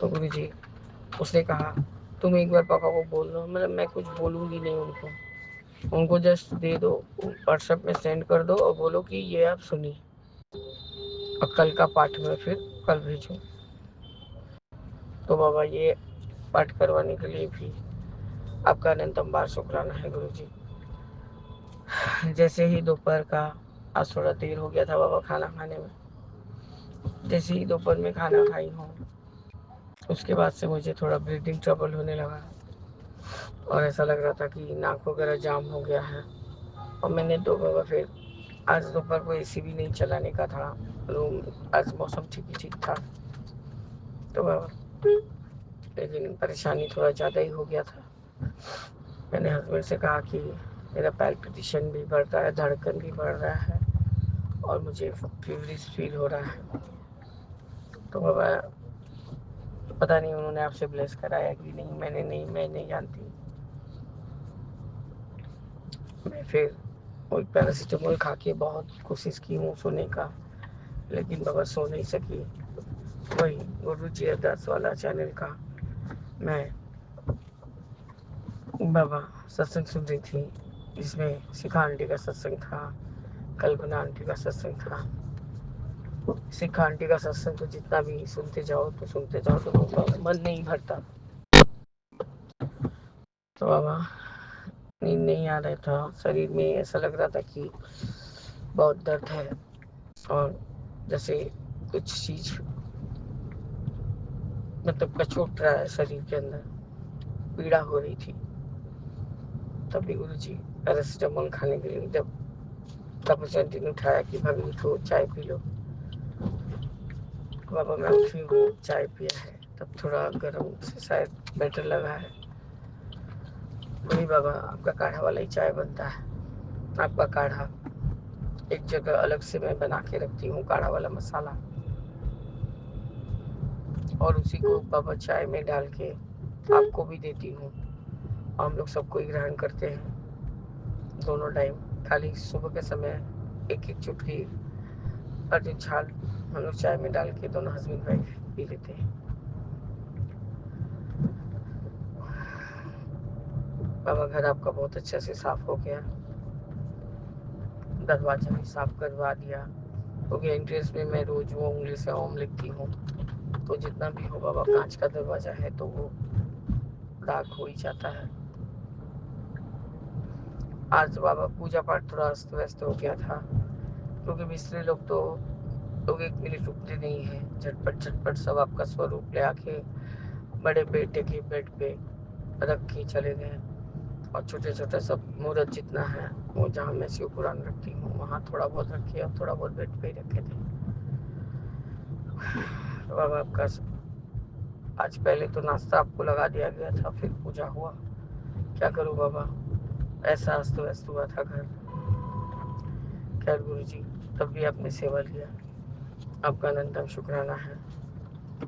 तो गुरु जी उसने कहा तुम एक बार पापा को बोल दो। मतलब मैं कुछ बोलूँगी नहीं उनको जस्ट दे दो, व्हाट्सएप में सेंड कर दो और बोलो कि ये आप सुनिए, और कल का पाठ में फिर कल भेजो। तो बाबा ये पाठ करवाने के लिए भी आपका अनंतम बार शुक्राना है गुरु जी। जैसे ही दोपहर का, आज थोड़ा देर हो गया था बाबा खाना खाने में, जैसे ही दोपहर में खाना खाई हूँ उसके बाद से मुझे थोड़ा ब्रीदिंग ट्रबल होने लगा और ऐसा लग रहा था कि नाक वगैरह जाम हो गया है। और मैंने तो बाबा फिर आज दोपहर को एसी भी नहीं चलाने का था रूम, आज मौसम ठीक ही ठीक था। तो बाबा लेकिन परेशानी थोड़ा ज़्यादा ही हो गया था। मैंने हस्बैंड से कहा कि मेरा पैल्पिटेशन भी बढ़ रहा है, धड़कन भी बढ़ रहा है और मुझे फीवरिश फील हो रहा है। तो बाबा पता नहीं उन्होंने आपसे ब्लेस कराया कि नहीं, मैं नहीं जानती। मैं फिर वही पैरासीटामोल खा के बहुत कोशिश की हूँ सोने का, लेकिन बाबा सो नहीं सकी। वही गुरु जी अरदास वाला चैनल का मैं बाबा सत्संग सुन रही थी, जिसमें शिखा आंटी का सत्संग था, कल्पना आंटी का सत्संग था। शिखा आंटी का सत्संग तो जितना भी सुनते जाओ तो मन नहीं भरता। तो बाबा नींद नहीं आ रहा था, शरीर में ऐसा लग रहा था कि बहुत दर्द है और जैसे कुछ चीज मतलब कचोट रहा है शरीर के अंदर, पीड़ा हो रही थी। तभी गुरु जी पैरासीटामोल खाने के लिए जब तपस्या ने उठाया कि भाभी उठो चाय पी लो, बाबा मैं उठी हूँ, चाय पिया है, तब थोड़ा गर्म से शायद बेटर लगा है। वही बाबा आपका काढ़ा वाला ही चाय बनता है। आपका काढ़ा एक जगह अलग से मैं बना के रखती हूँ, काढ़ा वाला मसाला, और उसी को बाबा चाय में डाल के आपको भी देती हूँ। हम लोग सबको ही ग्रहण करते हैं दोनों टाइम। खाली सुबह के समय एक एक चुटकी अर्जुन छाल हम लोग चाय में डाल के दोनों हस्बैंड वाइफ पी लेते हैं। बाबा घर आपका बहुत अच्छे से साफ हो गया, दरवाजा भी साफ करवा दिया, क्योंकि एंट्रेंस में मैं रोज वो उंगली से ओम लिखती हूँ, तो जितना भी हो बाबा कांच का दरवाजा है तो वो दाग हो ही जाता है। आज बाबा पूजा पाठ थोड़ा अस्त व्यस्त हो गया था, क्योंकि मिस्त्री लोग तो लोग एक मिनट रुकते नहीं है, झटपट झटपट सब आपका स्वरूप ले आके बड़े बेटे के बेड पे रख के चले गए, और छोटे छोटे सब मुहूर्त जितना है वो जहाँ मैं शिव पुराण रखती हूँ वहाँ थोड़ा बहुत रखे और थोड़ा बहुत बेड पे ही रखे थे। तो बाबा आपका आज पहले तो नाश्ता आपको लगा दिया गया था, फिर पूजा हुआ। क्या करूँ बाबा, ऐसा अस्त व्यस्त हुआ था घर। खैर गुरु जी तब भी आपने सेवा लिया, आपका अनंतम शुक्राना है।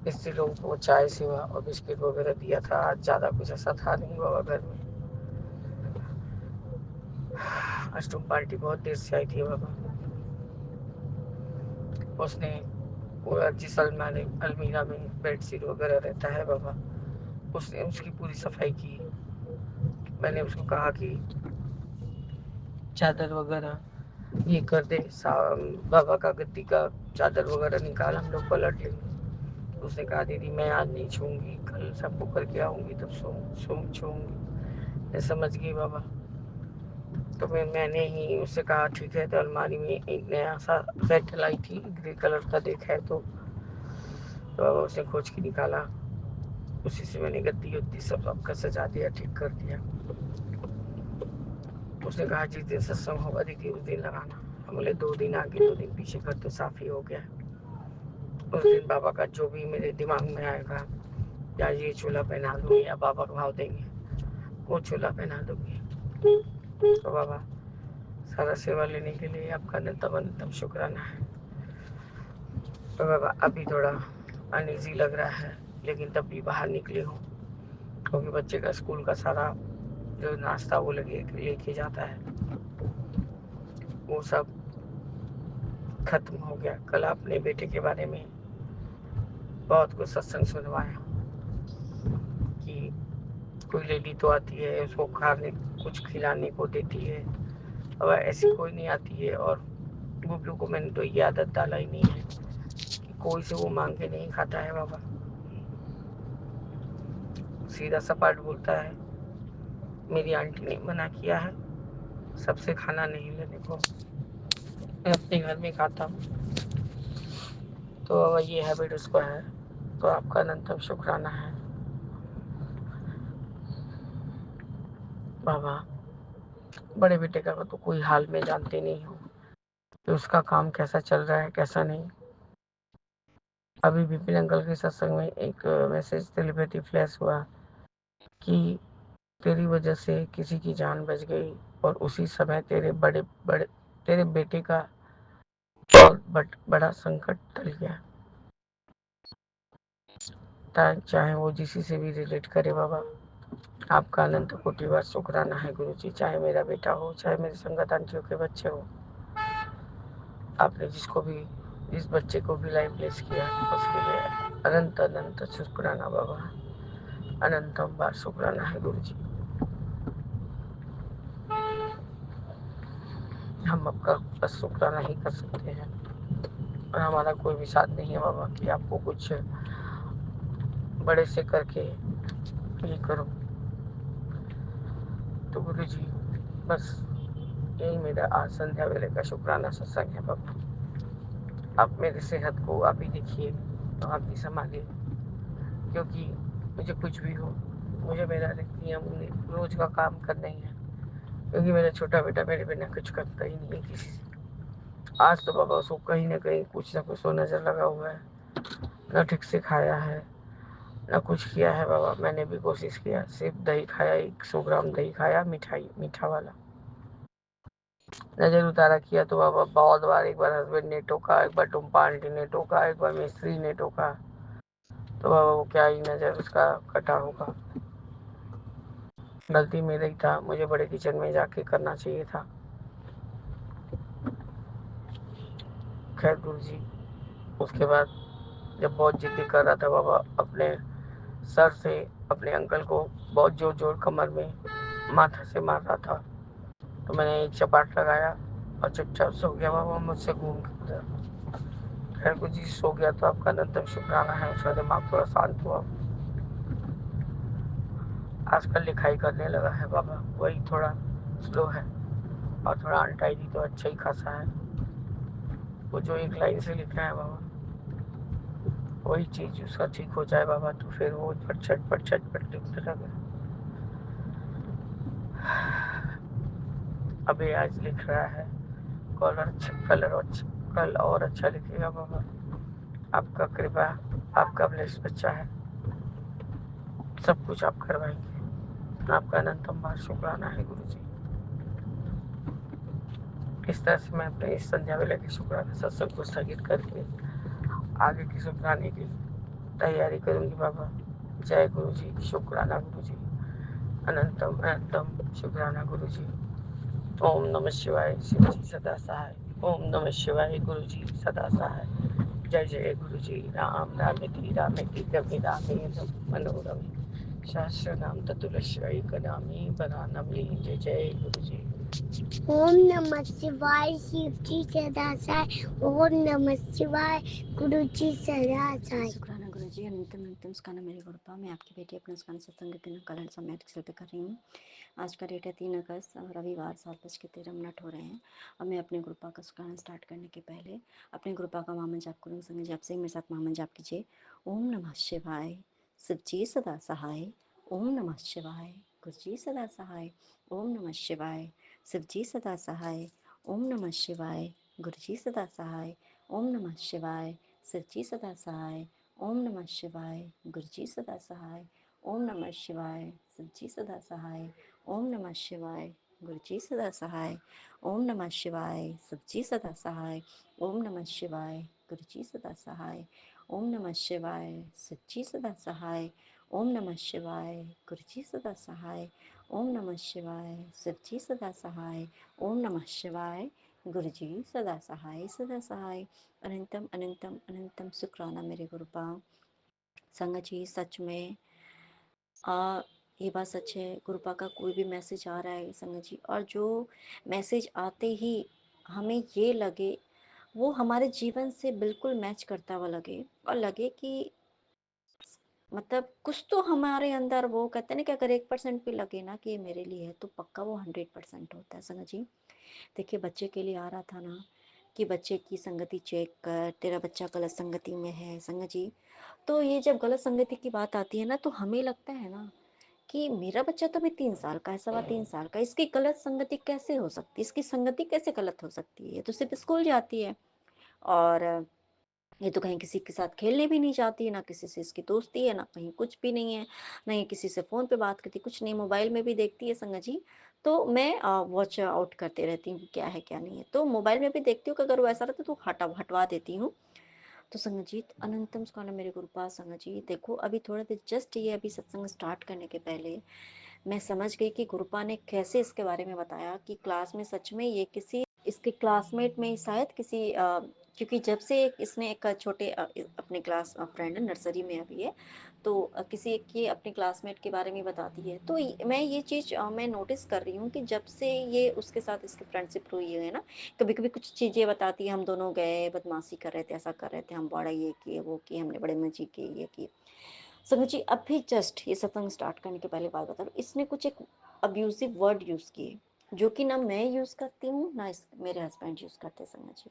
स्त्री लोगों को चाय सेवा और बिस्किट वगैरह दिया था, आज ज़्यादा कुछ ऐसा था नहीं बाबा घर में। अष्टम पार्टी बहुत देर से आई थी बाबा, उसने पूरा जिस अलमीरा में बेडशीट वगैरह रहता है बाबा, उसने उसकी पूरी सफाई की। मैंने उसको कहा कि चादर वगैरह ये कर दे, बाबा का गद्दी का चादर वगैरह निकाल, हम लोग पलट लेंगे। उसने कहा दीदी मैं आज नहीं छूंगी, कल सबको करके आऊंगी तब छूंगी। मैं समझ गई बाबा। तो मैंने ही उससे कहा ठीक है, तो अलमारी में एक नया सा सेट लाई थी ग्रे कलर का, देखा है तो बाबा उसने खोज के निकाला, उसी से मैंने गद्दी उद्दी सब आपका सजा दिया, ठीक कर दिया। उसने कहा जिस दिन सत्संग होगा दीदी उस दिन लगाना। हम बोले 2 दिन आगे 2 दिन पीछे, घर तो साफ ही हो गया। उस दिन बाबा का जो भी मेरे दिमाग में आएगा, या ये चूल्हा पहना दूंगी या बाबा को भाव देंगे वो चूल्हा पहना दूंगी। तो बाबा सारा सेवा लेने के लिए आपका अनंतम अनंतम शुक्राना है। तो बाबा अभी थोड़ा अनईजी लग रहा है, लेकिन तब भी बाहर निकली हूँ, क्योंकि बच्चे का स्कूल का सारा जो नाश्ता वो लेके जाता है वो सब खत्म हो गया। कल अपने बेटे के बारे में बहुत कुछ सत्संग सुनवाया कि कोई लेडी तो आती है उसको खाने कुछ खिलाने को देती है, अब ऐसी कोई नहीं आती है। और गुबलू को मैंने तो ये आदत डाला ही नहीं है कि कोई से वो मांग के नहीं खाता है बाबा, सीधा सपाट बोलता है मेरी आंटी ने मना किया है सबसे खाना नहीं लेने को, मैं अपने घर में खाता हूँ। तो अब ये हैबिट उसको है, तो आपका अनंतम शुक्राना है बाबा। बड़े बेटे का तो कोई हाल में जानते नहीं हो कि उसका काम कैसा चल रहा है कैसा नहीं। अभी विपिन अंकल के सत्संग में एक मैसेज टेलीपैथी फ्लैश हुआ कि तेरी वजह से किसी की जान बच गई, और उसी समय तेरे बड़े बड़े तेरे बेटे का बहुत बड़ा संकट टल गया। चाहे वो जिसी से भी रिलेट करे बाबा, आपका अनंत कोटि बार शुक्राना है गुरु जी। चाहे मेरा बेटा हो, चाहे मेरे संगत आंटियों के बच्चे हो, आपने जिस बच्चे को भी लाइफ ब्लेस किया उसके लिए अनंत अनंत शुक्राना बाबा, अनंतम बार शुक्राना है गुरु जी। हम आपका बस शुक्राना ही कर सकते हैं, और हमारा कोई भी साथ नहीं है बाबा कि आपको कुछ बड़े से करके ये करो। तो गुरु जी बस यही मेरा आज संध्या वेले का शुक्राना सत्संग है बाबा। आप मेरी सेहत को आप ही देखिए, तो आप ही संभालिए, क्योंकि मुझे कुछ भी हो, मुझे मेरा नियम रोज का काम करना ही है, क्योंकि मेरा छोटा बेटा मेरे बिना कुछ करता ही नहीं है किसी से। आज तो बाबा उसको कहीं ना कहीं कुछ ना कुछ तो नजर लगा हुआ है, ना ठीक से खाया है ना कुछ किया है बाबा। मैंने भी कोशिश किया, सिर्फ दही खाया, 100 ग्राम दही खाया, मिठाई मीठा वाला। नजर उतारा किया तो बाबा बहुत बार, एक बार हस्बैंड ने टोका, एक बार टुम्पा आंटी ने टोका, एक बार मिस्त्री ने टोका, तो बाबा वो क्या ही नजर उसका कटा होगा। गलती मेरा ही था, मुझे बड़े किचन में जाके करना चाहिए था। खैर गुरु जी, उसके बाद जब बहुत जिद्दी कर रहा था बाबा, अपने सर से अपने अंकल को बहुत जोर जोर कमर में माथा से मार रहा था, तो मैंने एक चपाट लगाया और चुपचाप सो गया बाबा मुझसे घूम कर। खैर गुरु जी सो गया तो आपका अनंतम शुक्राना है, उसका दिमाग थोड़ा शांत हुआ। आजकल लिखाई करने लगा है बाबा, वही थोड़ा स्लो है और थोड़ा अनटाइडी तो अच्छा ही खासा है। वो जो एक लाइन से लिखा है बाबा, वही चीज उसका ठीक हो जाए बाबा, तो फिर वो पट पट लिखते लगे। अभी आज लिख रहा है, कल और अच्छा लिखेगा बाबा। आपका कृपा, आपका ब्लेस बच्चा है, सब कुछ आप करवाएंगे। आपका अनंतम बार शुक्राना है गुरु जी। इस तरह से मैं अपने इस संध्या वेला के शुक्राना सत्संग को स्थगित करके आगे की शुक्राने की तैयारी करूंगी बाबा। जय गुरु जी, शुक्राना गुरु जी, अनंतम अनंतम शुक्राना गुरु जी। ओम नमः शिवाय, शिव जी सदा सहाय। ओम नमः शिवाय, गुरु जी सदा सहाय। जय जय गुरु जी। राम रामेति रामेति रमे रामे मनोरमे, सहस्र नाम ततुलक्ष्मी कनामी बरानमी। जय जय गुरु जी। ओम नमः शिवाय, शिव जी सदा सहाय। ओम नमः शिवाय, गुरु जी सदा सहाय। शुक्राना गुरु जी। अनंतम अनंतम स्काना मेरे गुरुपा। मैं आपकी बेटी अपने स्कान सत्संग के दिन कल समय एक्सेल पे कर रही हूँ। आज का डेट है 3 अगस्त, रविवार, 7:13 हो रहे हैं। और मैं अपने गुरुपा का स्कान स्टार्ट करने के पहले अपने गुरुपा का मामन जाप करूँगी। संग जाप से मेरे साथ मामन जाप कीजिए। ओम नमः शिवाय, शिव जी सदा सहाय। ओम नमः शिवाय, गुरु जी सदा सहाय। ओम नमः शिवाय, शिव जी सदा सहाय। ओम नमः शिवाय, गुरु जी सदा सहाय। ओम नमः शिवाय, शिव जी सदा सहाय। ओम नमः शिवाय, गुरु जी सदा सहाय। ओम नमः शिवाय, शिव जी सदा सहाय। ओम नमः शिवाय, गुरु जी सदा सहाय। ओम नमः शिवाय, शिव जी सदा सहाय। ओम नमः शिवाय, गुरु जी सदा सहाय। ओम नमः शिवाय, शिव जी सदा सहाय। ओम नमः शिवाय, गुरु जी सदा सहाय। ओम नमः शिवाय, शिव जी सदा सहाय। ओम नमः शिवाय, गुरु जी सदा सहाय सदा सहाय। अनंतम अनंतम अनंतम शुक्राना मेरे गुरुपा। संगत जी सच में ये बात सच है, गुरुपा का कोई भी मैसेज आ रहा है संगत जी, और जो मैसेज आते ही हमें ये लगे वो हमारे जीवन से बिल्कुल मैच करता हुआ लगे, और लगे कि मतलब कुछ तो हमारे अंदर, वो कहते हैं ना कि अगर 1% भी लगे ना कि ये मेरे लिए है, तो पक्का वो 100% होता है संगत जी। देखिए बच्चे के लिए आ रहा था ना कि बच्चे की संगति चेक कर, तेरा बच्चा गलत संगति में है संगत जी। तो ये जब गलत संगति की बात आती है ना, तो हमें लगता है ना कि मेरा बच्चा तो अभी 3 साल का है, 3.25 साल का, इसकी गलत संगति कैसे हो सकती है, इसकी संगति कैसे गलत हो सकती है, तो सिर्फ स्कूल जाती है, और ये तो कहीं किसी के साथ खेलने भी नहीं जाती है, ना किसी से इसकी दोस्ती है, ना कहीं कुछ भी नहीं है, ना ये किसी से फ़ोन पे बात करती, कुछ नहीं, मोबाइल में भी देखती है संगत जी। तो मैं वॉच आउट करते रहती हूँ क्या है क्या नहीं है, तो मोबाइल में भी देखती हूँ कि अगर वो ऐसा रहता तो हटवा देती हूँ। तो संगत जी अनंतम स्कॉलर मेरे गुरु पास संगत जी, देखो अभी थोड़ा देर जस्ट ये अभी सत्संग स्टार्ट करने के पहले मैं समझ गई कि गुरुपा ने कैसे इसके बारे में बताया कि क्लास में सच में ये किसी इसके क्लासमेट में शायद किसी क्योंकि जब से इसने एक छोटे अपने क्लास फ्रेंड है, नर्सरी में अभी है, तो किसी एक की अपने क्लासमेट के बारे में बताती है, तो मैं ये चीज़ मैं नोटिस कर रही हूँ कि जब से ये उसके साथ इसकी फ्रेंडशिप हुई है ना, कभी कभी कुछ चीज़ें बताती है, हम दोनों गए बदमाशी कर रहे थे, ऐसा कर रहे थे, हम बड़ा ये किए वो किए, हमने बड़े मजे किए ये किए। समझ जी अभी जस्ट ये सत्संग स्टार्ट करने के पहले बात बता रही हूँ, इसने कुछ एक अब्यूजिव वर्ड यूज़ किए, जो कि ना मैं यूज़ करती हूँ, ना मेरे हस्बैंड यूज़ करते संगत जी।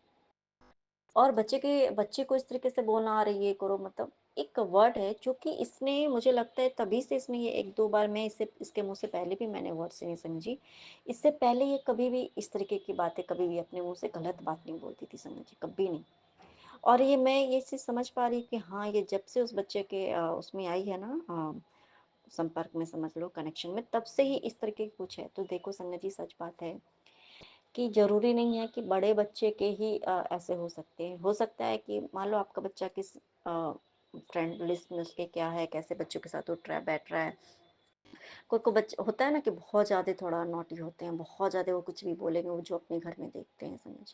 और बच्चे को इस तरीके से बोलना, अरे ये करो, मतलब एक वर्ड है जो कि इसने, मुझे लगता है तभी से इसने ये 1-2 बार, मैं इससे इसके मुँह से पहले भी मैंने वर्ड से नहीं समझी। इससे पहले ये कभी भी इस तरीके की बातें कभी भी अपने मुँह से गलत बात नहीं बोलती थी संगत जी, कभी नहीं। और ये मैं ये चीज़ समझ पा रही हूँ कि हाँ, ये जब से उस बच्चे के उसमें आई है ना, संपर्क में समझ लो, कनेक्शन में, तब से ही इस तरीके की कुछ है। तो देखो संगत जी, सच बात है कि ज़रूरी नहीं है कि बड़े बच्चे के ही ऐसे हो सकते हैं। हो सकता है कि मान लो आपका बच्चा किस फ्रेंड लिस्ट में उसके क्या है, कैसे बच्चों के साथ उठ रहा है, बैठ रहा है। कोई बच्चा होता है ना कि बहुत ज़्यादा थोड़ा नॉटी होते हैं, बहुत ज़्यादा वो कुछ भी बोलेंगे, वो जो अपने घर में देखते हैं समझ।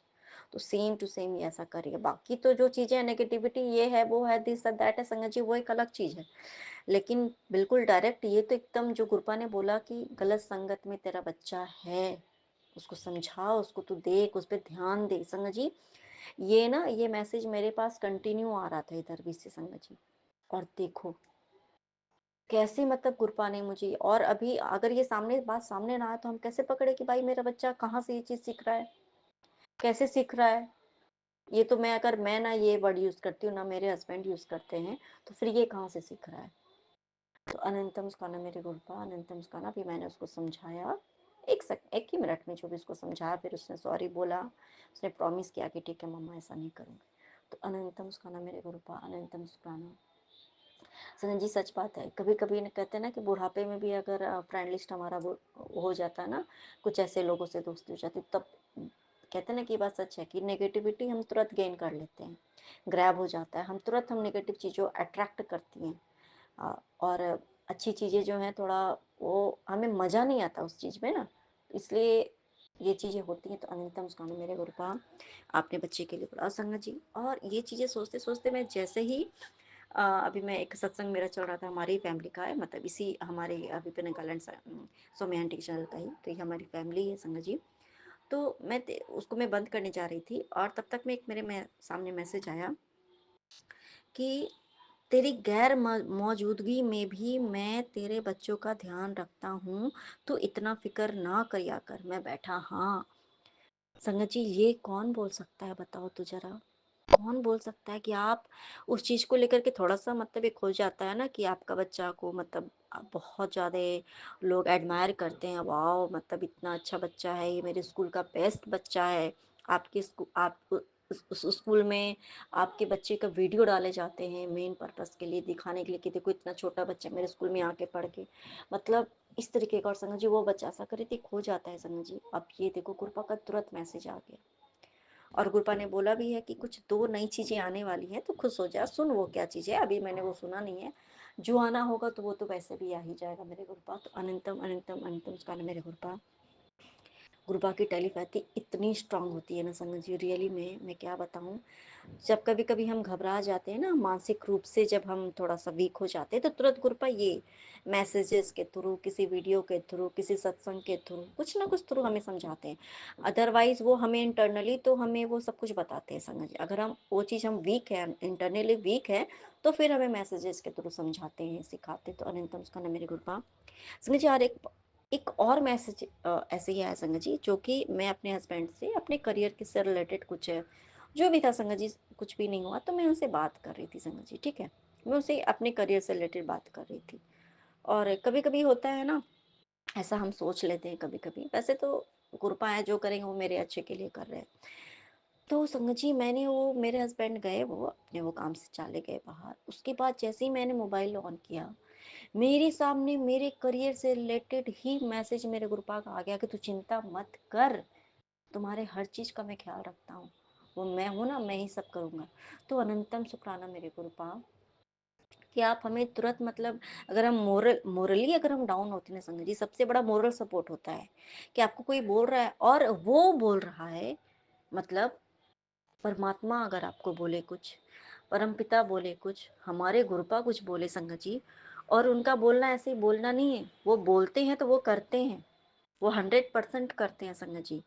तो सेम टू सेम ये ऐसा करिए। बाकी तो जो चीज़ें हैं, नेगेटिविटी ये है, वो है, दिस दैट है संगत जी, वो एक अलग चीज़ है। लेकिन बिल्कुल डायरेक्ट ये तो एकदम जो गुरपा ने बोला कि गलत संगत में तेरा बच्चा है, उसको समझा, उसको तू देख, उस पे ध्यान दे संगत जी। ये ना, ये मैसेज मेरे पास कंटिन्यू आ रहा था इधर भी से संगत जी। और देखो कैसे, मतलब गुरपा ने मुझे, और अभी अगर ये बात सामने ना आए तो हम कैसे पकड़े कि भाई मेरा बच्चा कहाँ से ये चीज़ सीख रहा है, कैसे सीख रहा है। ये तो मैं ना ये वर्ड यूज़ करती हूँ, ना मेरे हस्बैंड यूज़ करते हैं, तो फिर ये कहाँ से सीख रहा है। तो अनंतम उसका मेरे गुरपा, अनंतम उसका भी मैंने उसको समझाया, एक ही मिनट में जो भी उसको समझाया, फिर उसने सॉरी बोला, उसने प्रॉमिस किया कि ठीक है मम्मा, ऐसा नहीं करूँगी। तो अनंतम उसका मेरे गुरपा, अनंतम उसका। संजय जी, सच बात है, कभी कभी कहते हैं ना कि बुढ़ापे में भी अगर फ्रेंड लिस्ट हमारा वो हो जाता है ना, कुछ ऐसे लोगों से दोस्ती हो जाती, तब कहते हैं ना कि बात सच है कि नेगेटिविटी हम तुरंत गेन कर लेते हैं, ग्रैब हो जाता है, हम तुरंत, हम नेगेटिव चीज़ों अट्रैक्ट करती हैं। और अच्छी चीज़ें जो हैं थोड़ा, वो हमें मज़ा नहीं आता उस चीज़ में ना, इसलिए ये चीज़ें होती हैं। तो अनंतम मुस्कान मेरे गुरुपा, आपने बच्चे के लिए बोला संगत जी। और ये चीज़ें सोचते सोचते मैं जैसे ही अभी मैं, एक सत्संग मेरा चल रहा था, हमारी फैमिली का है, मतलब इसी हमारे अभी पिनकलैंड सौम्या आंटी के चैनल का ही, तो ये हमारी फैमिली है संगत जी। तो उसको मैं बंद करने जा रही थी, और तब तक में एक मेरे सामने मैसेज आया कि तेरी गैर मौजूदगी में भी मैं तेरे बच्चों का ध्यान रखता हूँ, तो इतना फिक्र ना करिया कर। मैं बैठा, हाँ संगत जी, ये कौन बोल सकता है, बताओ तो जरा, कौन बोल सकता है कि आप उस चीज़ को लेकर के थोड़ा सा, मतलब एक हो जाता है ना कि आपका बच्चा को, मतलब बहुत ज़्यादा लोग एडमायर करते हैं, वाओ मतलब इतना अच्छा बच्चा है, ये मेरे स्कूल का बेस्ट बच्चा है। आपके स्कूल, आप उस स्कूल में आपके बच्चे का वीडियो डाले जाते हैं मेन पर्पस के लिए, दिखाने के लिए कि देखो इतना छोटा बच्चा मेरे स्कूल में आके पढ़ के, मतलब इस तरीके का। और संगत जी, वो बच्चा ऐसा करे खो जाता है संगत जी। अब ये देखो, कृपा का तुरंत मैसेज आ गया, और गुरपा ने बोला भी है कि कुछ 2 नई चीज़ें आने वाली हैं, तो खुश हो जा, सुन वो क्या चीज़ है, अभी मैंने वो सुना नहीं है, जो आना होगा तो वो तो वैसे भी आ ही जाएगा मेरे गुरपा। तो अनंतम अनंतम अनंतम उसका मेरे गुरपा। गुरपा की टेलीपैथी इतनी स्ट्रांग होती है ना संगत जी, रियली में मैं क्या बताऊँ। जब कभी कभी हम घबरा जाते हैं ना, मानसिक रूप से जब हम थोड़ा सा वीक हो जाते हैं, तो तुरंत गुरपा ये मैसेजेस के थ्रू, किसी वीडियो के थ्रू, किसी सत्संग के थ्रू, कुछ ना कुछ थ्रू हमें समझाते हैं। अदरवाइज वो हमें इंटरनली तो हमें वो सब कुछ बताते हैं संगत जी। अगर हम वो चीज़, हम वीक है, इंटरनली वीक है, तो फिर हमें मैसेजेस के थ्रू समझाते हैं, सिखाते हैं। तो अनंतम उसका नाम मेरे गुरपा संगत जी। और एक और मैसेज ऐसे ही आया संगत जी, जो कि मैं अपने हस्बैंड से अपने करियर के से रिलेटेड कुछ जो भी था संगत जी, कुछ भी नहीं हुआ, तो मैं उनसे बात कर रही थी संगत जी, ठीक है, मैं उनसे अपने करियर से रिलेटेड बात कर रही थी। और कभी कभी होता है ना, ऐसा हम सोच लेते हैं कभी कभी, वैसे तो कृपा है, जो करेंगे वो मेरे अच्छे के लिए कर रहे हैं। तो संगत जी, मैंने वो, मेरे हस्बैंड गए, वो अपने वो काम से चले गए बाहर, उसके बाद जैसे ही मैंने मोबाइल ऑन किया, मेरे सामने मेरे करियर से रिलेटेड ही मैसेज मेरे गुरुपा का आ गया कि तू चिंता मत कर, तुम्हारे हर चीज़ का मैं ख्याल रखता हूँ, वो मैं हूँ ना, मैं ही सब करूँगा। तो अनंतम शुक्राना मेरे गुरुपा कि आप हमें तुरंत, मतलब अगर हम मोरली अगर हम डाउन होते हैं ना संगत जी, सबसे बड़ा मोरल सपोर्ट होता है कि आपको कोई बोल रहा है, और वो बोल रहा है, मतलब परमात्मा अगर आपको बोले कुछ, परमपिता बोले कुछ, हमारे गुरुपा कुछ बोले संगत जी, और उनका बोलना ऐसे ही बोलना नहीं है, वो बोलते हैं तो वो करते हैं, वो 100% करते हैं संगत जी।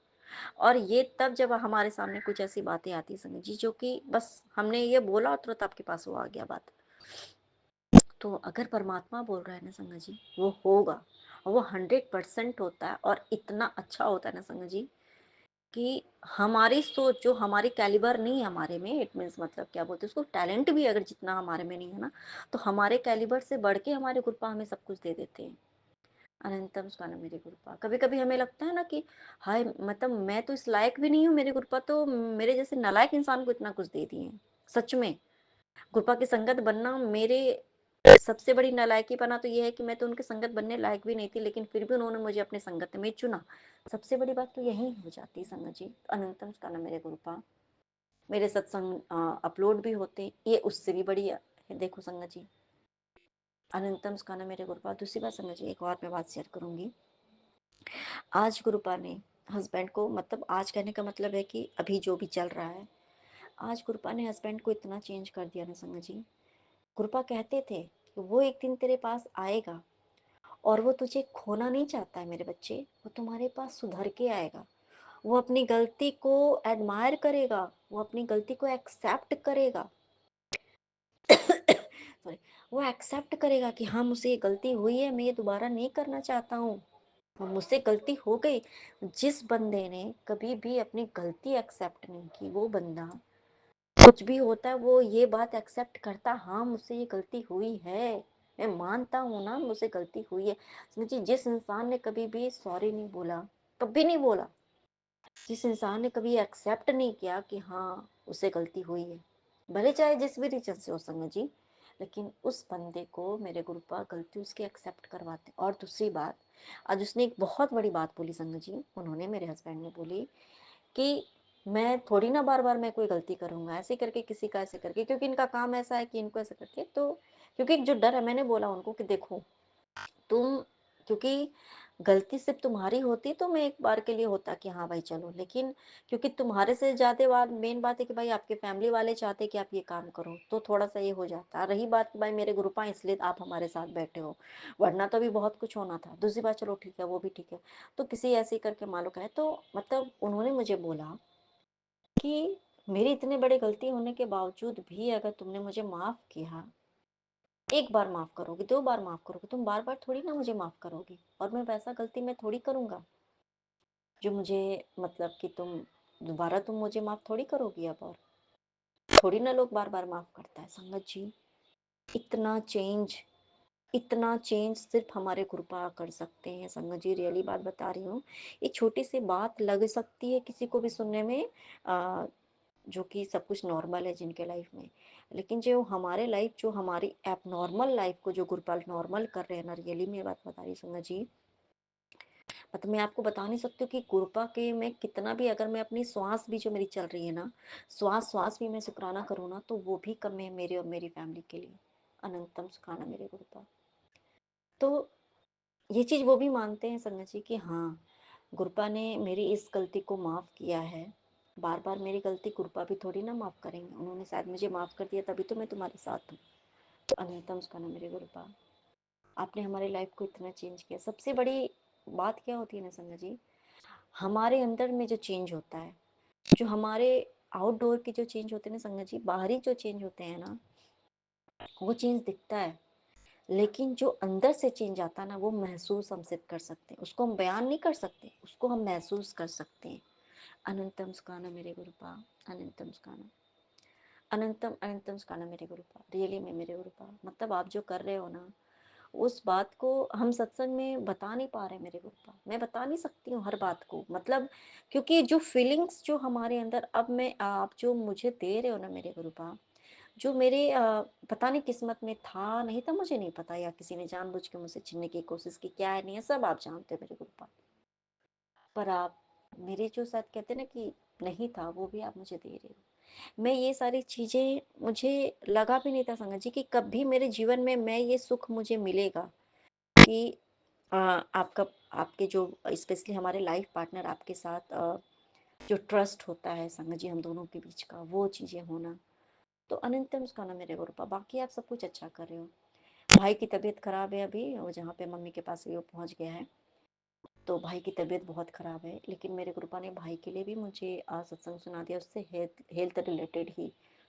और ये तब जब हमारे सामने कुछ ऐसी बातें आती है संगत जी, जो कि बस हमने ये बोला और तुरंत आपके पास वो आ गया बात। तो अगर परमात्मा बोल रहा है ना संगत जी, वो होगा। वो 100% होता है और इतना अच्छा होता है ना संगत जी कि हमारी सोच जो हमारी कैलिबर नहीं है हमारे में, इट मीन्स मतलब क्या बोलते हैं उसको, टैलेंट भी अगर जितना हमारे में नहीं है ना, तो हमारे कैलिबर से बढ़ के हमारे गुरुपा हमें सब कुछ दे देते हैं। अनंतम सुखाना मेरे गुरुपा। कभी कभी हमें लगता है ना कि हाय मतलब मैं तो इस लायक भी नहीं हूँ, मेरे गुरुपा तो मेरे जैसे नालायक इंसान को इतना कुछ दे दिए हैं। सच में गुरुपा की संगत बनना मेरे सबसे बड़ी नालायकीपना तो ये है कि मैं तो उनके संगत बनने लायक भी नहीं थी, लेकिन फिर भी उन्होंने मुझे अपने संगत में चुना। सबसे बड़ी बात तो यही हो जाती है संगत जी। अनंतम सुखाना मेरे गुरुपा। मेरे सत्संग अपलोड भी होते हैं, ये उससे भी बड़ी है। देखो संगत जी, अनंतम सुखाना मेरे गुरुपा। दूसरी बात संगत जी, एक और मैं बात शेयर करूंगी। आज गुरुपा ने हस्बैंड को, मतलब आज कहने का मतलब है कि अभी जो भी चल रहा है, आज गुरुपा ने हस्बैंड को इतना चेंज कर दिया ना संगत जी। गुरुपा कहते थे कि वो एक दिन तेरे पास आएगा और वो तुझे खोना नहीं चाहता है मेरे बच्चे, वो तुम्हारे पास सुधर के आएगा। वो अपनी गलती को एडमायर करेगा, वो अपनी गलती को एक्सेप्ट करेगा। सॉरी, वो एक्सेप्ट करेगा कि हाँ मुझसे ये गलती हुई है, मैं ये दोबारा नहीं करना चाहता हूँ, मुझसे गलती हो गई। जिस बंदे ने कभी भी अपनी गलती एक्सेप्ट नहीं की, वो बंदा कुछ भी होता है वो ये बात एक्सेप्ट करता, हाँ मुझसे ये गलती हुई है, मैं मानता हूँ ना मुझसे गलती हुई है। समझिए, जिस इंसान ने कभी भी सॉरी नहीं बोला, कभी नहीं बोला, जिस इंसान ने कभी एक्सेप्ट नहीं किया कि हाँ उससे गलती हुई है, भले चाहे जिस भी रीजन से हो संगत जी, लेकिन उस बंदे को मेरे गुरुपा गलती उसकी एक्सेप्ट करवाते। और दूसरी बात, आज उसने एक बहुत बड़ी बात बोली संगत जी, उन्होंने, मेरे हस्बैंड ने बोली कि मैं थोड़ी ना बार बार मैं कोई गलती करूंगा ऐसे करके किसी का, ऐसे करके, क्योंकि इनका काम ऐसा है कि इनको ऐसे करके, तो क्योंकि जो डर है, मैंने बोला उनको कि देखो तुम, क्योंकि गलती सिर्फ तुम्हारी होती तो मैं एक बार के लिए होता कि हाँ भाई चलो, लेकिन क्योंकि तुम्हारे से ज्यादा बात, मेन बात है कि भाई आपके फैमिली वाले चाहते कि आप ये काम करो, तो थोड़ा सा ये हो जाता। रही बात कि भाई मेरे ग्रुपा इसलिए आप हमारे साथ बैठे हो, वरना तो भी बहुत कुछ होना था। दूसरी बात, चलो ठीक है वो भी ठीक है, तो किसी ऐसे करके मालूम है, तो मतलब उन्होंने मुझे बोला कि मेरी इतने बड़े गलती होने के बावजूद भी अगर तुमने मुझे माफ किया, एक बार माफ करोगे, दो बार माफ करोगे, तुम बार बार थोड़ी ना मुझे माफ करोगी, और मैं वैसा गलती मैं थोड़ी करूंगा जो मुझे, मतलब कि तुम दोबारा तुम मुझे माफ थोड़ी करोगी अब, और थोड़ी ना लोग बार बार माफ करता है संगत जी। इतना चेंज, इतना चेंज सिर्फ हमारे कृपा कर सकते हैं संगत जी, रियली बात बता रही हूँ। ये छोटी सी बात लग सकती है किसी को भी सुनने में, जो कि सब कुछ नॉर्मल है जिनके लाइफ में, लेकिन जो हमारे लाइफ, जो हमारी एब नॉर्मल लाइफ को जो गुरुपाल नॉर्मल कर रहे हैं ना, रियली में बात बता रही संगत जी, मतलब मैं आपको बता नहीं सकती हूँ कि कृपा के मैं कितना भी, अगर मैं अपनी श्वास भी जो मेरी चल रही है ना, श्वास श्वास भी मैं शुक्राना करूँ ना, तो वो भी कम है मेरे और मेरी फैमिली के लिए। अनंतम सुखाना मेरे गुरुपा। तो ये चीज़ वो भी मानते हैं संगत जी कि हाँ गुरुपा ने मेरी इस गलती को माफ़ किया है, बार बार मेरी गलती गुरुपा भी थोड़ी ना माफ़ करेंगे, उन्होंने शायद मुझे माफ़ कर दिया तभी तो मैं तुम्हारे साथ हूँ। तो अनंतम सुखाना मेरे गुरुपा। आपने हमारी लाइफ को इतना चेंज किया। सबसे बड़ी बात क्या होती है ना संगत जी, हमारे अंदर में जो चेंज होता है, जो हमारे आउटडोर के जो चेंज होते हैं ना संगत जी, बाहरी जो चेंज होते हैं ना, वो चेंज दिखता है, लेकिन जो अंदर से चेंज आता है ना, वो महसूस हम सिर्फ कर सकते हैं, उसको हम बयान नहीं कर सकते, उसको हम महसूस कर सकते हैं। अनंतम सुखाना मेरे गुरुपा। अनंतम सुखाना, अनंतम अनंतम सुखाना मेरे गुरुपा। रियली में मेरे गुरुपा, मतलब आप जो कर रहे हो ना, उस बात को हम सत्संग में बता नहीं पा रहे मेरे गुरुपा, मैं बता नहीं सकती हूँ हर बात को, मतलब क्योंकि जो फीलिंग्स जो हमारे अंदर, अब मैं, आप जो मुझे दे रहे हो ना मेरे गुरुपा, जो मेरे पता नहीं किस्मत में था नहीं था, मुझे नहीं पता, या किसी ने जानबूझ के मुझसे छीनने की कोशिश की, क्या है नहीं है सब आप जानते हो मेरे गुरुपा, पर आप मेरे जो साथ कहते ना कि नहीं था, वो भी आप मुझे दे रहे हो। मैं ये सारी चीज़ें, मुझे लगा भी नहीं था संगत जी कि कभी मेरे जीवन में मैं ये सुख मुझे मिलेगा कि आपका, आपके जो स्पेशली हमारे लाइफ पार्टनर आपके साथ जो ट्रस्ट होता है संगत जी हम दोनों के बीच का, वो चीज़ें होना। तो अनंतम उसका ना मेरे गुरुपा, बाकी आप सब कुछ अच्छा कर रहे हो। भाई की तबीयत खराब है अभी, वो जहाँ पे मम्मी के पास भी वो पहुँच गया है, तो भाई की तबीयत बहुत ख़राब है, लेकिन मेरे गुरुपा ने भाई के लिए भी मुझे सत्संग सुना दिया, उससे हेल्थ रिलेटेड ही।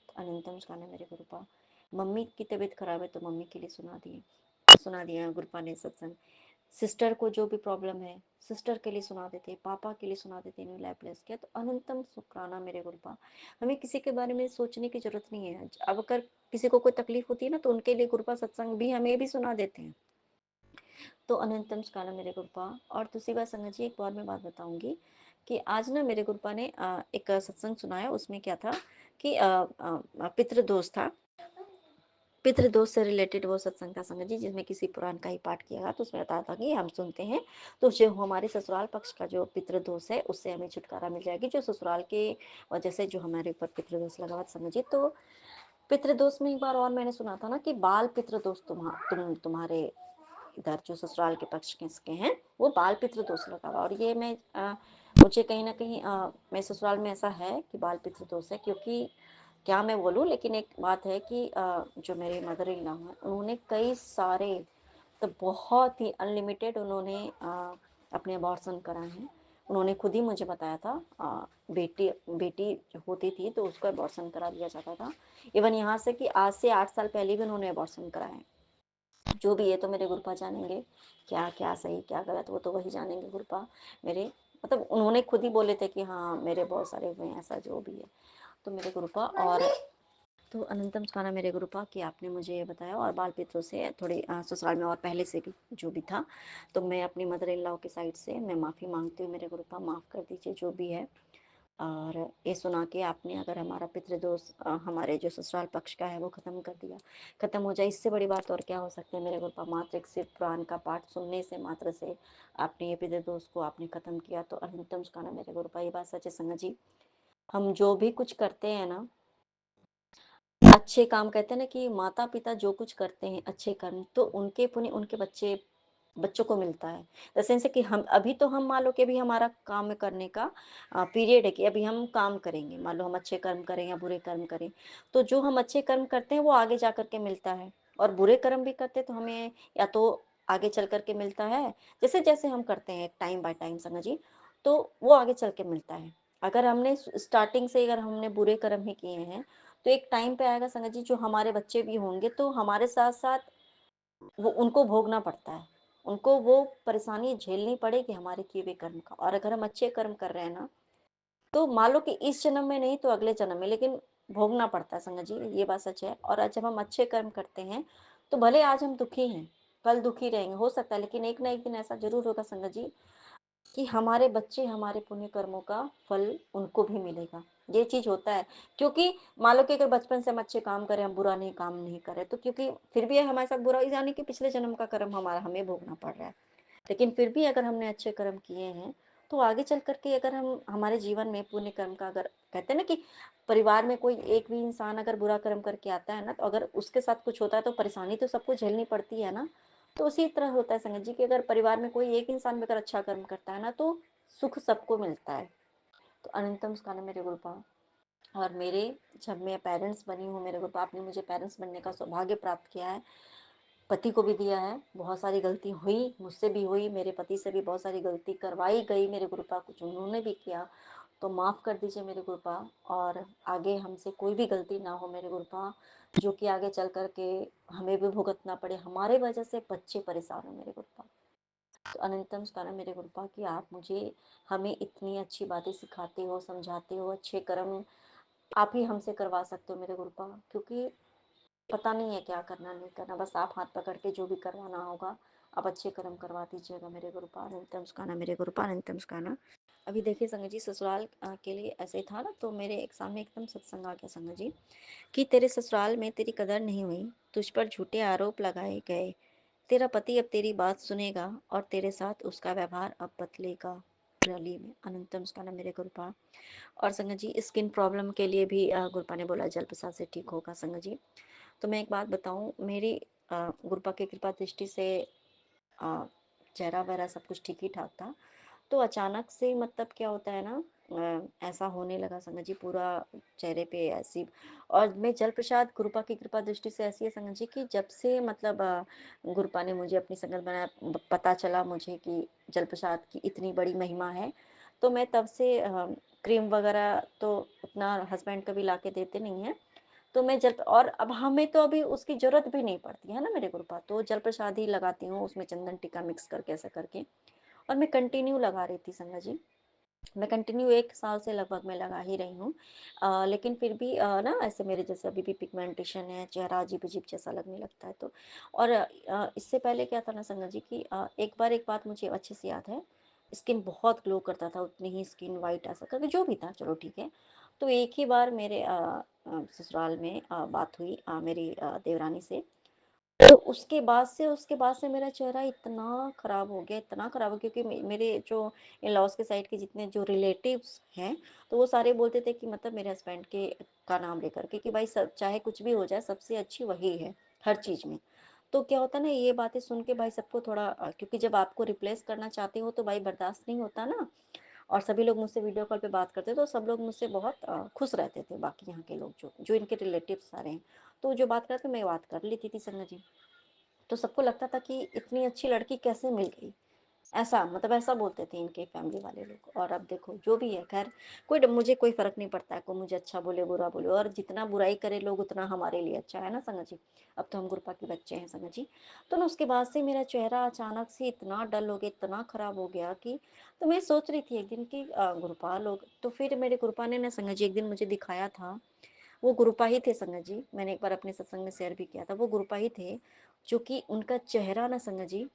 तो अनंतम सुखाना मेरे गुरुपा। मम्मी की तबीयत खराब है तो मम्मी के लिए सुना दिए, सुना दिया गुरुपा ने सत्संग। सिस्टर को जो भी प्रॉब्लम है, सिस्टर के लिए सुना देते हैं, पापा के लिए सुना देते हैं, न्यू लाइफ ब्लेस किया। तो अनंतम शुक्राना मेरे गुरुपा। हमें किसी के बारे में सोचने की जरूरत नहीं है। अब अगर किसी को कोई तकलीफ होती है ना, तो उनके लिए गुरुपा सत्संग भी हमें भी सुना देते हैं। तो अनंतम शुक्राना मेरे गुरुपा। और दूसरी बात संगत जी, एक और मैं बात बताऊंगी कि आज ना मेरे गुरुपा ने एक सत्संग सुनाया। उसमें क्या था कि पितृदोष था। पितृदोष से रिलेटेड वो सत्संग था संगत जी, जिसमें किसी पुराण का ही पाठ किया गया। तो उसमें बताया था कि हम सुनते हैं तो जो हमारे ससुराल पक्ष का जो पितृदोष है, उससे हमें छुटकारा मिल जाएगी। जो ससुराल के वजह से जो हमारे ऊपर पितृदोष लगा हुआ था संगत जी, तो पितृदोष में एक बार और मैंने सुना था ना कि बाल पितृदोष तुम्हारे इधर जो ससुराल के पक्ष के हैं, वो बाल पितृदोष लगा हुआ। और ये मैं मुझे कहीं ना कहीं मेरे ससुराल में ऐसा है कि बाल पितृदोष है। क्योंकि क्या मैं बोलूँ, लेकिन एक बात है कि जो मेरे मदर इन लॉ हैं, उन्होंने कई सारे, तो बहुत ही अनलिमिटेड उन्होंने अपने अबॉर्शन कराए हैं। उन्होंने खुद ही मुझे बताया था, बेटी बेटी जो होती थी तो उसको अबॉर्शन करा दिया जाता था। इवन यहाँ से कि आज से 8 साल पहले भी उन्होंने अबॉर्शन कराए। जो भी है तो मेरे गुरुपा जानेंगे क्या क्या सही क्या गलत, वो तो वही जानेंगे गुरुपा मेरे। मतलब उन्होंने खुद ही बोले थे कि हाँ मेरे बहुत सारे हुए हैं, ऐसा जो भी है तो मेरे गुरुपा। और तो अनंतम सुखाना मेरे गुरुपा कि आपने मुझे ये बताया। और बाल पितरों से थोड़ी ससुराल में और पहले से भी जो भी था, तो मैं अपनी मदर इन लॉ की साइड से मैं माफ़ी मांगती हूँ मेरे गुरुपा, माफ़ कर दीजिए जो भी है। और ये सुना के आपने अगर हमारा पितृदोष हमारे जो ससुराल पक्ष का है वो ख़त्म कर दिया, ख़त्म हो जाए, इससे बड़ी बात और क्या हो सकती है मेरे गुरुपा। मात्र एक सिर्फ पुराण का पाठ सुनने से मात्र से आपने ये पितृदोष को आपने ख़त्म किया। तो अनंतम सुखाना मेरे गुरुपा। ये बात सच है संगत जी, हम जो भी कुछ करते हैं ना, अच्छे काम, कहते हैं ना कि माता पिता जो कुछ करते हैं अच्छे कर्म, तो उनके पुण्य उनके बच्चों को मिलता है। जैसे कि हम अभी तो हम मान लो कि अभी हमारा काम करने का पीरियड है कि अभी हम काम करेंगे। मान लो हम अच्छे कर्म करें या बुरे कर्म करें, तो जो हम अच्छे कर्म करते हैं वो आगे जा करके मिलता है। और बुरे कर्म भी करते हैं तो हमें या तो आगे चल करके मिलता है, जैसे जैसे हम करते हैं टाइम बाय टाइम संगत जी, तो वो आगे चल के मिलता है। अगर हमने स्टार्टिंग से अगर हमने बुरे कर्म ही किए हैं, तो एक टाइम पे आएगा संगत जी, जो हमारे बच्चे भी होंगे तो हमारे साथ साथ वो उनको भोगना पड़ता है, उनको वो परेशानी झेलनी पड़ेगी हमारे किए हुए कर्म का। और अगर हम अच्छे कर्म कर रहे हैं ना, तो मान लो कि इस जन्म में नहीं तो अगले जन्म में, लेकिन भोगना पड़ता है संगत जी, ये बात सच है। और आज जब हम अच्छे कर्म करते हैं तो भले आज हम दुखी हैं, कल दुखी रहेंगे हो सकता है, लेकिन एक ना एक दिन ऐसा जरूर होगा संगत जी कि हमारे बच्चे हमारे पुण्य कर्मों का फल उनको भी मिलेगा। ये चीज होता है। क्योंकि मान लो कि अगर बचपन से हम अच्छे काम करें, हम बुरा नहीं काम नहीं करें, तो क्योंकि फिर भी हमारे साथ बुरा, यानी कि पिछले जन्म का कर्म हमारा हमें भोगना पड़ रहा है। लेकिन फिर भी अगर हमने अच्छे कर्म किए हैं, तो आगे चल करके अगर हम हमारे जीवन में पुण्य कर्म का, अगर कहते हैं ना कि परिवार में कोई एक भी इंसान अगर बुरा कर्म करके आता है ना, तो अगर उसके साथ कुछ होता है तो परेशानी तो सबको झेलनी पड़ती है ना। तो उसी तरह होता है संगत जी कि अगर परिवार में कोई एक इंसान भी अगर अच्छा कर्म करता है ना, तो सुख सबको मिलता है। तो अनंतम सुखाना मेरे गुरुपा। और मेरे जब मैं पेरेंट्स बनी हूँ मेरे गुरुपा, आपने मुझे पेरेंट्स बनने का सौभाग्य प्राप्त किया है, पति को भी दिया है। बहुत सारी गलती हुई, मुझसे भी हुई, मेरे पति से भी बहुत सारी गलती करवाई गई मेरे गुरुपा, कुछ उन्होंने भी किया, तो माफ़ कर दीजिए मेरे गुरुपा। और आगे हमसे कोई भी गलती ना हो मेरे गुरुपा, जो कि आगे चल कर के हमें भी भुगतना पड़े, हमारे वजह से बच्चे परेशान हो मेरे गुरुपा। तो अनंतम सुखाना मेरे गुरुपा कि आप मुझे हमें इतनी अच्छी बातें सिखाते हो, समझाते हो, अच्छे कर्म आप ही हमसे करवा सकते हो मेरे गुरुपा। क्योंकि पता नहीं है क्या करना नहीं करना, बस आप हाथ पकड़ के जो भी करवाना होगा आप अच्छे कर्म करवा दीजिएगा मेरे गुरुपा। अनंतम सुखाना मेरे गुरुपा, अनंतम सुखाना। अभी देखिए संगत जी, ससुराल के लिए ऐसे था ना, तो मेरे एक सामने एकदम सत्संग आ गया संगत जी कि तेरे ससुराल में तेरी कदर नहीं हुई, तुझ पर झूठे आरोप लगाए गए, तेरा पति अब तेरी बात सुनेगा और तेरे साथ उसका व्यवहार अब बदलेगा रैली में। अनंतम सुखाना मेरे गुरुपा। और संगत जी, स्किन प्रॉब्लम के लिए भी गुरुपा ने बोला जल प्रसाद से ठीक होगा संगत जी। तो मैं एक बात बताऊं, मेरी गुरुपा की कृपा दृष्टि से अ, चेहरा वगैरह सब कुछ ठीक ही ठाक था। तो अचानक से मतलब क्या होता है ना, ऐसा होने लगा संगत जी, पूरा चेहरे पे ऐसी। और मैं जल प्रसाद गुरुपा की कृपा दृष्टि से ऐसी है संगत जी कि जब से मतलब गुरुपा ने मुझे अपनी संगत बनाया, पता चला मुझे कि जल प्रसाद की इतनी बड़ी महिमा है, तो मैं तब से क्रीम वगैरह तो उतना हस्बैंड कभी ला के देते नहीं है, तो मैं जल और अब हमें तो अभी उसकी ज़रूरत भी नहीं पड़ती है ना मेरे गुरुपा, तो जल प्रसाद ही लगाती हूँ, उसमें चंदन टीका मिक्स करके ऐसा करके, और मैं कंटिन्यू लगा रही थी संगा जी। मैं कंटिन्यू 1 साल से लगभग मैं लगा ही रही हूँ। लेकिन फिर भी ना ऐसे मेरे जैसे अभी भी पिगमेंटेशन है, चेहरा अजीब-अजीब जैसा लगने लगता है तो। और इससे पहले क्या था ना संगत जी कि एक बात मुझे अच्छे से याद है, स्किन बहुत ग्लो करता था, उतनी ही स्किन वाइट ऐसा करके जो भी था चलो ठीक है। तो एक ही बार मेरे ससुराल में बात हुई मेरी देवरानी से, तो उसके बाद से मेरा चेहरा इतना खराब हो गया, इतना खराब हो गया, क्योंकि मेरे जो इन-लॉज़ के साइड के जितने जो रिलेटिव्स हैं, तो वो सारे बोलते थे कि मतलब मेरे हस्बैंड के का नाम लेकर के, कि भाई सब चाहे कुछ भी हो जाए, सबसे अच्छी वही है, हर चीज़ में। तो क्या होता है ना, ये बातें सुन के भाई सबको थोड़ा क्योंकि जब आपको रिप्लेस करना चाहते हो तो भाई बर्दाश्त नहीं होता ना, और सभी लोग मुझसे वीडियो कॉल पे बात करते, तो सब लोग मुझसे बहुत खुश रहते थे, बाकी यहाँ के लोग जो जो इनके रिलेटिव्स सारे हैं। तो जो बात करते मैं बात कर लेती थी संगत जी। तो सबको लगता था कि इतनी अच्छी लड़की कैसे मिल गई? ऐसा मतलब ऐसा बोलते थे इनके फैमिली वाले लोग। और अब देखो जो भी है ख़ैर, मुझे कोई फ़र्क नहीं पड़ता है, कोई मुझे अच्छा बोले, बुरा बोले, और जितना बुराई करे लोग उतना हमारे लिए अच्छा है ना संगत जी। अब तो हम गुरपा के बच्चे हैं संगत जी। तो ना उसके बाद से मेरा चेहरा अचानक से इतना डल हो गया, इतना ख़राब हो गया कि तो मैं सोच रही थी एक दिन कि गुरपा लोग तो फिर मेरे गुरपा ने ना संगत जी एक दिन मुझे दिखाया था। वो गुरुपा ही थे संगत जी, मैंने एक बार अपने सत्संग में शेयर भी किया था, वो गुरुपा ही थे, जो कि उनका चेहरा ना संगत जी,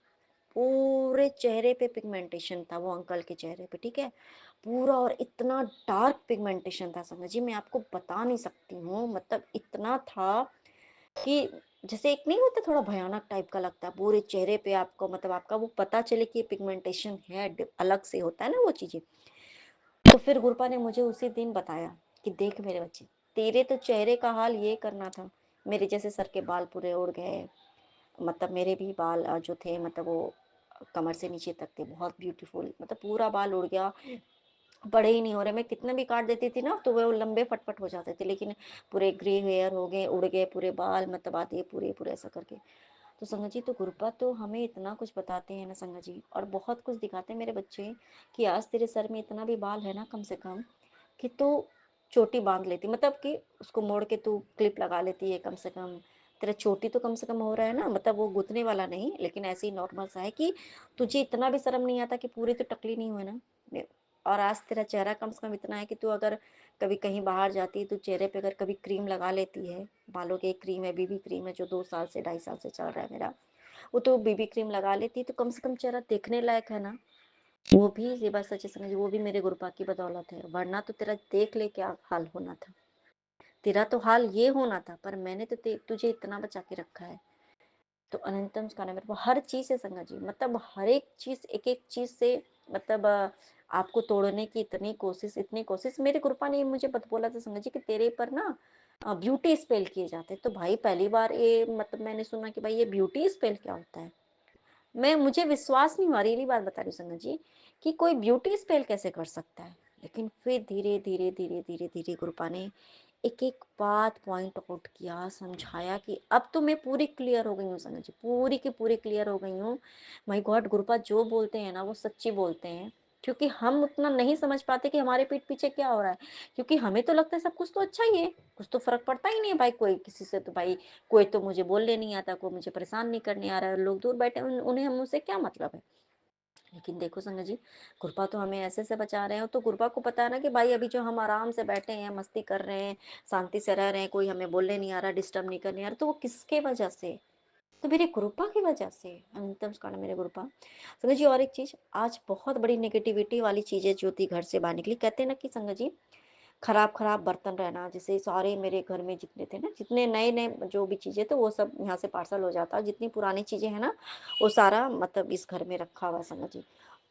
पूरे चेहरे पे पिगमेंटेशन था वो अंकल के चेहरे पे, ठीक है? पूरा, और इतना डार्क पिगमेंटेशन था संगत जी, मैं आपको बता नहीं सकती हूँ, मतलब इतना था कि जैसे एक नहीं होता थोड़ा भयानक टाइप का लगता है, पूरे चेहरे पे आपको मतलब आपका वो पता चले कि ये पिगमेंटेशन है, अलग से होता है ना वो चीज़ें। तो फिर गुरपा ने मुझे उसी दिन बताया कि देख मेरे बच्चे, तेरे तो चेहरे का हाल ये करना था, मेरे जैसे सर के बाल पूरे उड़ गए, मतलब मेरे भी बाल जो थे मतलब वो कमर से नीचे तक थे, बहुत ब्यूटीफुल, मतलब पूरा बाल उड़ गया, बड़े ही नहीं हो रहे, मैं कितने भी काट देती थी ना तो वो लंबे फटफट हो जाते थे, लेकिन पूरे ग्रे हेयर हो गए, उड़ गए पूरे बाल, मतलब आधे पूरे पूरे ऐसा करके। तो संगत जी, तो गुरुपा तो हमें इतना कुछ बताते हैं ना संगत जी, और बहुत कुछ दिखाते हैं मेरे बच्चे, कि आज तेरे सर में इतना भी बाल है ना कम से कम, कि तू चोटी बांध लेती, मतलब कि उसको मोड़ के तू क्लिप लगा लेती है कम से कम, तेरा चोटी तो कम से कम हो रहा है ना, मतलब वो गुथने वाला नहीं, लेकिन ऐसे ही नॉर्मल सा है कि तुझे इतना भी शर्म नहीं आता कि पूरी तो टकली नहीं हुई ना। और आज तेरा चेहरा कम से कम इतना है कि तू अगर कभी कहीं बाहर जाती है तो चेहरे पे अगर कभी क्रीम लगा लेती है, बालों की एक क्रीम है, बीबी क्रीम है, जो 2 साल से 2.5 साल से चल रहा है मेरा, वो तो बीबी क्रीम लगा लेती है, तो कम से कम चेहरा देखने लायक है ना। वो भी, ये बात सच है समझ, वो भी मेरे गुरुपा की बदौलत है, वरना तो तेरा देख ले क्या हाल होना था, तेरा तो हाल ये होना था, पर मैंने तो तुझे इतना बचा के रखा है। तो अनंतम स्कंदम मेरे को हर चीज़ से संगत जी, मतलब हर एक चीज़, एक-एक चीज़ से, मतलब आपको तोड़ने की इतनी कोशिश मेरे गुरुपा ने मुझे बोला था संगत जी कि तेरे पर ना ब्यूटी स्पेल किए जाते हैं। तो भाई पहली बार ये मतलब मैंने सुना कि भाई ये ब्यूटी स्पेल क्या होता है? मुझे विश्वास नहीं हुआ, रियली बात बता रही हूँ संगत जी, कि कोई ब्यूटी स्पेल कैसे कर सकता है। लेकिन फिर धीरे धीरे धीरे धीरे धीरे गुरुपा ने एक एक बात पॉइंट आउट किया, समझाया, कि अब तो मैं पूरी क्लियर हो गई हूँ संगत जी, पूरी की पूरी क्लियर हो गई हूँ। माय गॉड, गुरुपा जो बोलते हैं ना वो सच्ची बोलते हैं, क्योंकि हम उतना नहीं समझ पाते कि हमारे पीठ पीछे क्या हो रहा है, क्योंकि हमें तो लगता है सब कुछ तो अच्छा ही है, कुछ तो फर्क पड़ता ही नहीं है भाई, कोई किसी से तो भाई, कोई तो मुझे बोलने नहीं आता, कोई मुझे परेशान नहीं करने आ रहा है, लोग दूर बैठे उन्हें हम मुझसे क्या मतलब है। लेकिन देखो संगत जी, गुरपा तो हमें ऐसे से बचा रहे हो, तो गुरपा को पता है ना कि भाई अभी जो हम आराम से बैठे हैं, मस्ती कर रहे हैं, शांति से रह रहे हैं, कोई हमें बोलने नहीं आ रहा, डिस्टर्ब नहीं करने आ रहा, तो वो किसके वजह से, तो मेरे गुरुपा की वजह से, अनंतम स्कंद मेरे गुरुपा। संगत जी, और एक चीज, आज बहुत बड़ी नेगेटिविटी वाली चीजें जो थी घर से बाहर निकली, कहते हैं ना कि संगत जी, खराब खराब बर्तन रहना, जैसे सारे मेरे घर में जितने थे ना, जितने नए नए जो भी चीजें थे वो सब यहाँ से पार्सल हो जाता, जितनी पुरानी चीजें हैं ना वो सारा मतलब इस घर में रखा हुआ है संगत जी।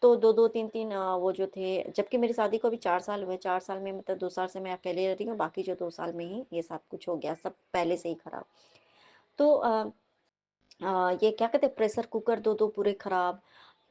तो दो दो तीन तीन वो जो थे, जबकि मेरी शादी को अभी 4 साल हुए, 4 साल में मतलब 2 साल से मैं अकेले रह रही हूँ, बाकी जो 2 साल में ही ये सब कुछ हो गया, सब पहले से ही खराब। तो ये क्या कहते हैं, प्रेशर कुकर दो दो पूरे खराब,